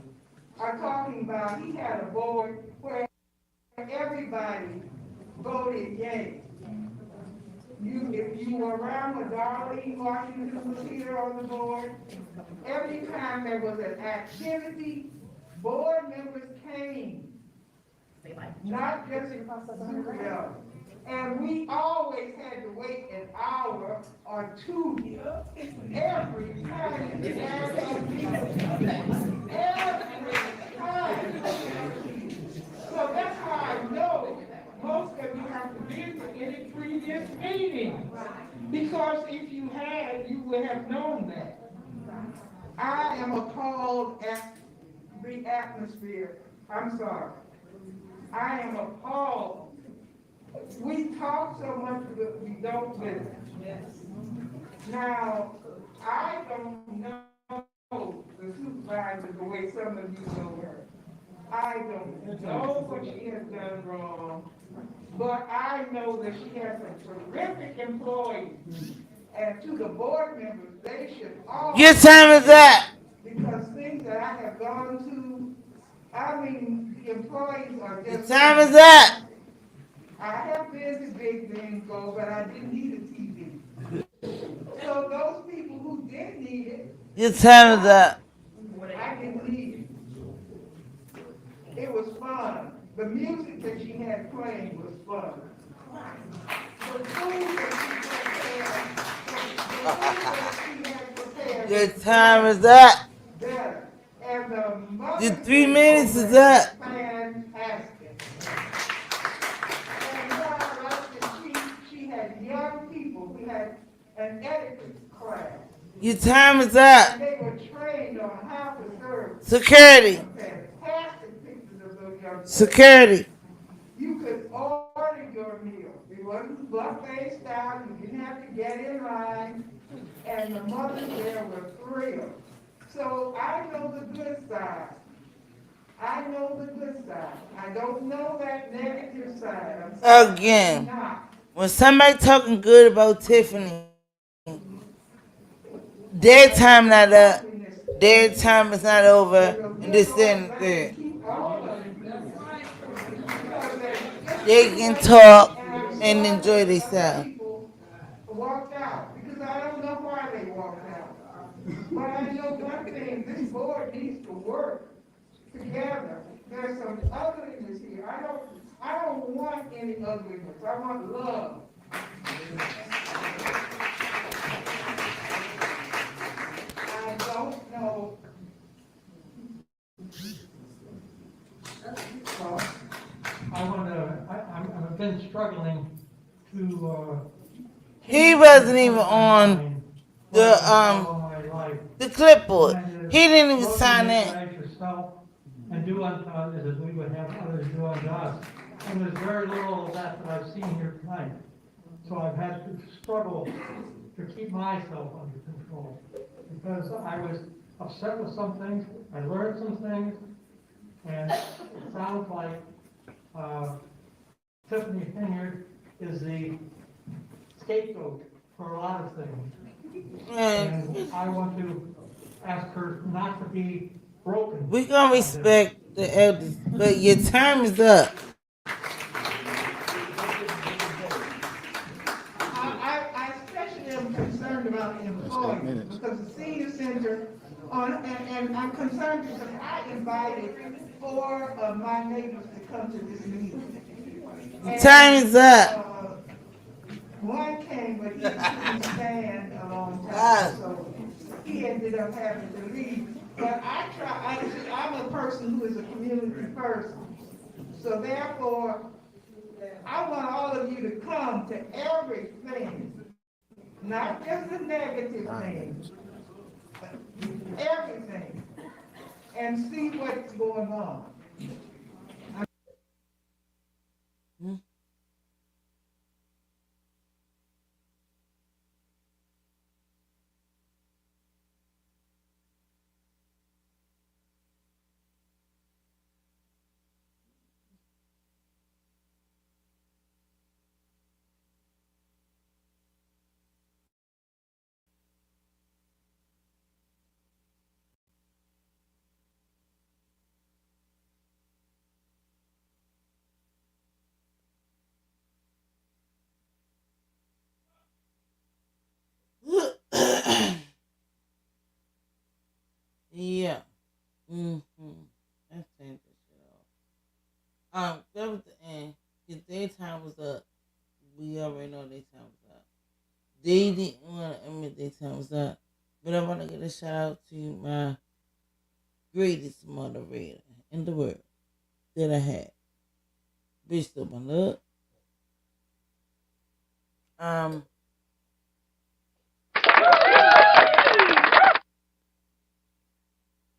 are talking about, he had a board where everybody voted yay. If you were around when Darlene Washington was here on the board, every time there was an activity, board members came. Not just Supervisor. And we always had to wait an hour or two every time. Every time. So that's how I know most of you have been to any previous meeting. Because if you had, you would have known that. I am appalled at the atmosphere. I'm sorry. I am appalled. We talk so much, but we don't listen. Yes. Now, I don't know the supervisor the way some of you know her. I don't know what she has done wrong, but I know that she has some terrific employees. And to the board members, they should all. Your time is up. Because things that I have gone to, I mean, the employees are just. Your time is up. I have been to big bingo, but I didn't need a TV. So those people who did need it. Your time is up. I didn't need it. It was fun. The music that she had playing was fun. The food that she had prepared. Your time is up. Better. And the mother. Your 3 minutes is up. Fantastic. She had young people. We had an etiquette class. Your time is up. And they were trained on how to serve. Security. Fantastic pictures of those young people. Security. You could order your meal. It wasn't buffet style. You didn't have to get in line. And the mothers there were thrilled. So I know the good side. I know the good side. I don't know that negative side. Again, when somebody talking good about Tiffany, their time not up, their time is not over, and this and that. They can talk and enjoy themselves. Walked out because I don't know why they walked out. But I know one thing: this board needs to work together. There's some ugliness here. I don't want any ugliness. I want love. I don't know. I've been struggling to, He wasn't even on the clipboard. He didn't even sign in. And do unto others as we would have others do unto us. And there's very little of that I've seen here tonight. So I've had to struggle to keep myself under control. Because I was upset with some things, I learned some things, and it sounds like Tiffany Henyard is the scapegoat for a lot of things. And I want to ask her not to be broken. We're going to respect the elders, but your time is up. I especially am concerned about the employees because the senior center, and I'm concerned because I invited 4 of my neighbors to come to this meeting. Time is up. One came, but he couldn't stand a long time, so he ended up having to leave. But I'm a person who is a community person. So therefore, I want all of you to come to everything, not just the negative things, but everything, and see what's going on. was up. We already know their time was up. They didn't want to admit their time was up. But I want to give a shout out to my greatest moderator in the world that I had. Bitch, to my love.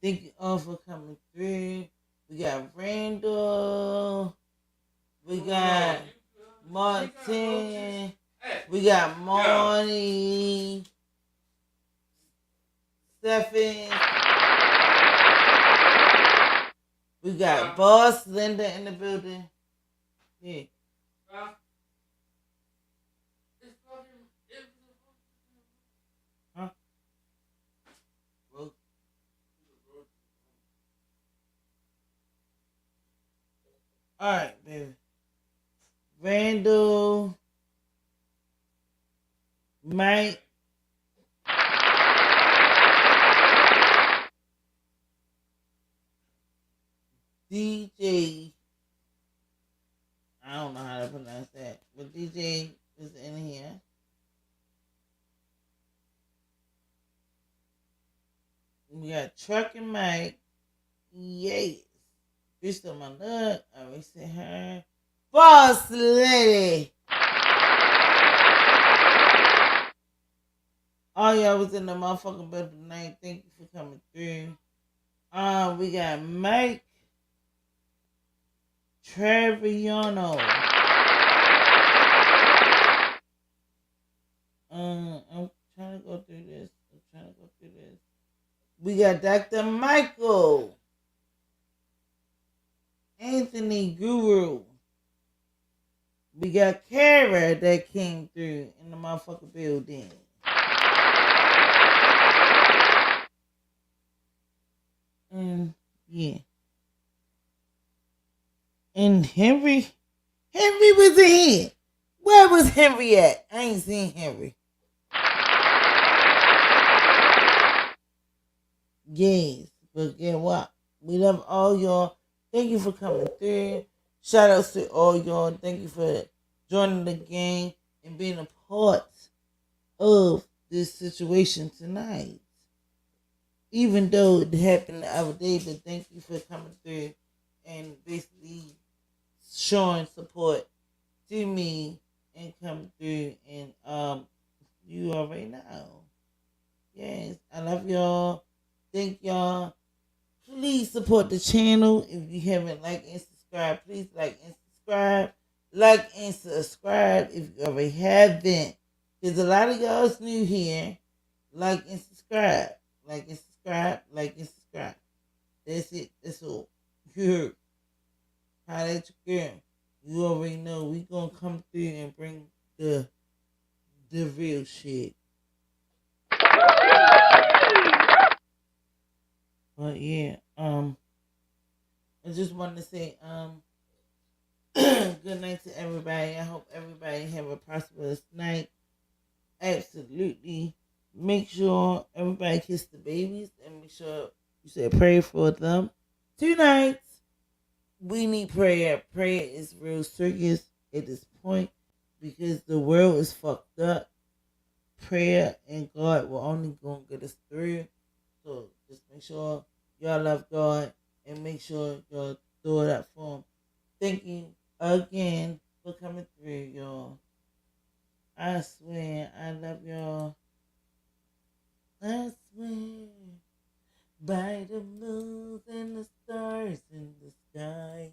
Thank you all for coming through. We got Randall. We got Martin. We got Marty. Stephen. We got Boss Linda in the building. Yeah. Huh? Alright, baby. Randall. Mike. DJ. I don't know how to pronounce that, but DJ is in here. We got Truck and Mike. Yes. Bitch on my luck. I already said her. Boss Lady. All y'all was in the motherfucking building tonight. Thank you for coming through. We got Mike Treviano. I'm trying to go through this. We got Dr. Michael. Anthony Guru. We got Kara that came through in the motherfucking building. And yeah. And Henry was in here. Where was Henry at? I ain't seen Henry. Yes, but get what? We love all y'all. Thank you for coming through. Shout outs to all y'all. Thank you for joining the gang and being a part of this situation tonight. Even though it happened the other day, but thank you for coming through and basically showing support to me and coming through. And you already know. Yes, I love y'all. Thank y'all. Please support the channel. If you haven't liked and subscribed, please like and subscribe. Like and subscribe if you already haven't. There's a lot of y'all's new here. Like and subscribe. Like and subscribe. Like and subscribe. That's it. That's all. You heard. Holla at your girl. You already know we gonna come through and bring the real shit. But yeah, I just wanted to say, good night to everybody. I hope everybody have a prosperous night. Absolutely. Make sure everybody kiss the babies and make sure you say pray for them. Tonight, we need prayer. Prayer is real serious at this point because the world is fucked up. Prayer and God will only gonna get us through. So just make sure y'all love God and make sure y'all throw it up for him. Thank you again for coming through, y'all. I swear I love y'all. I swear by the moon and the stars in the sky.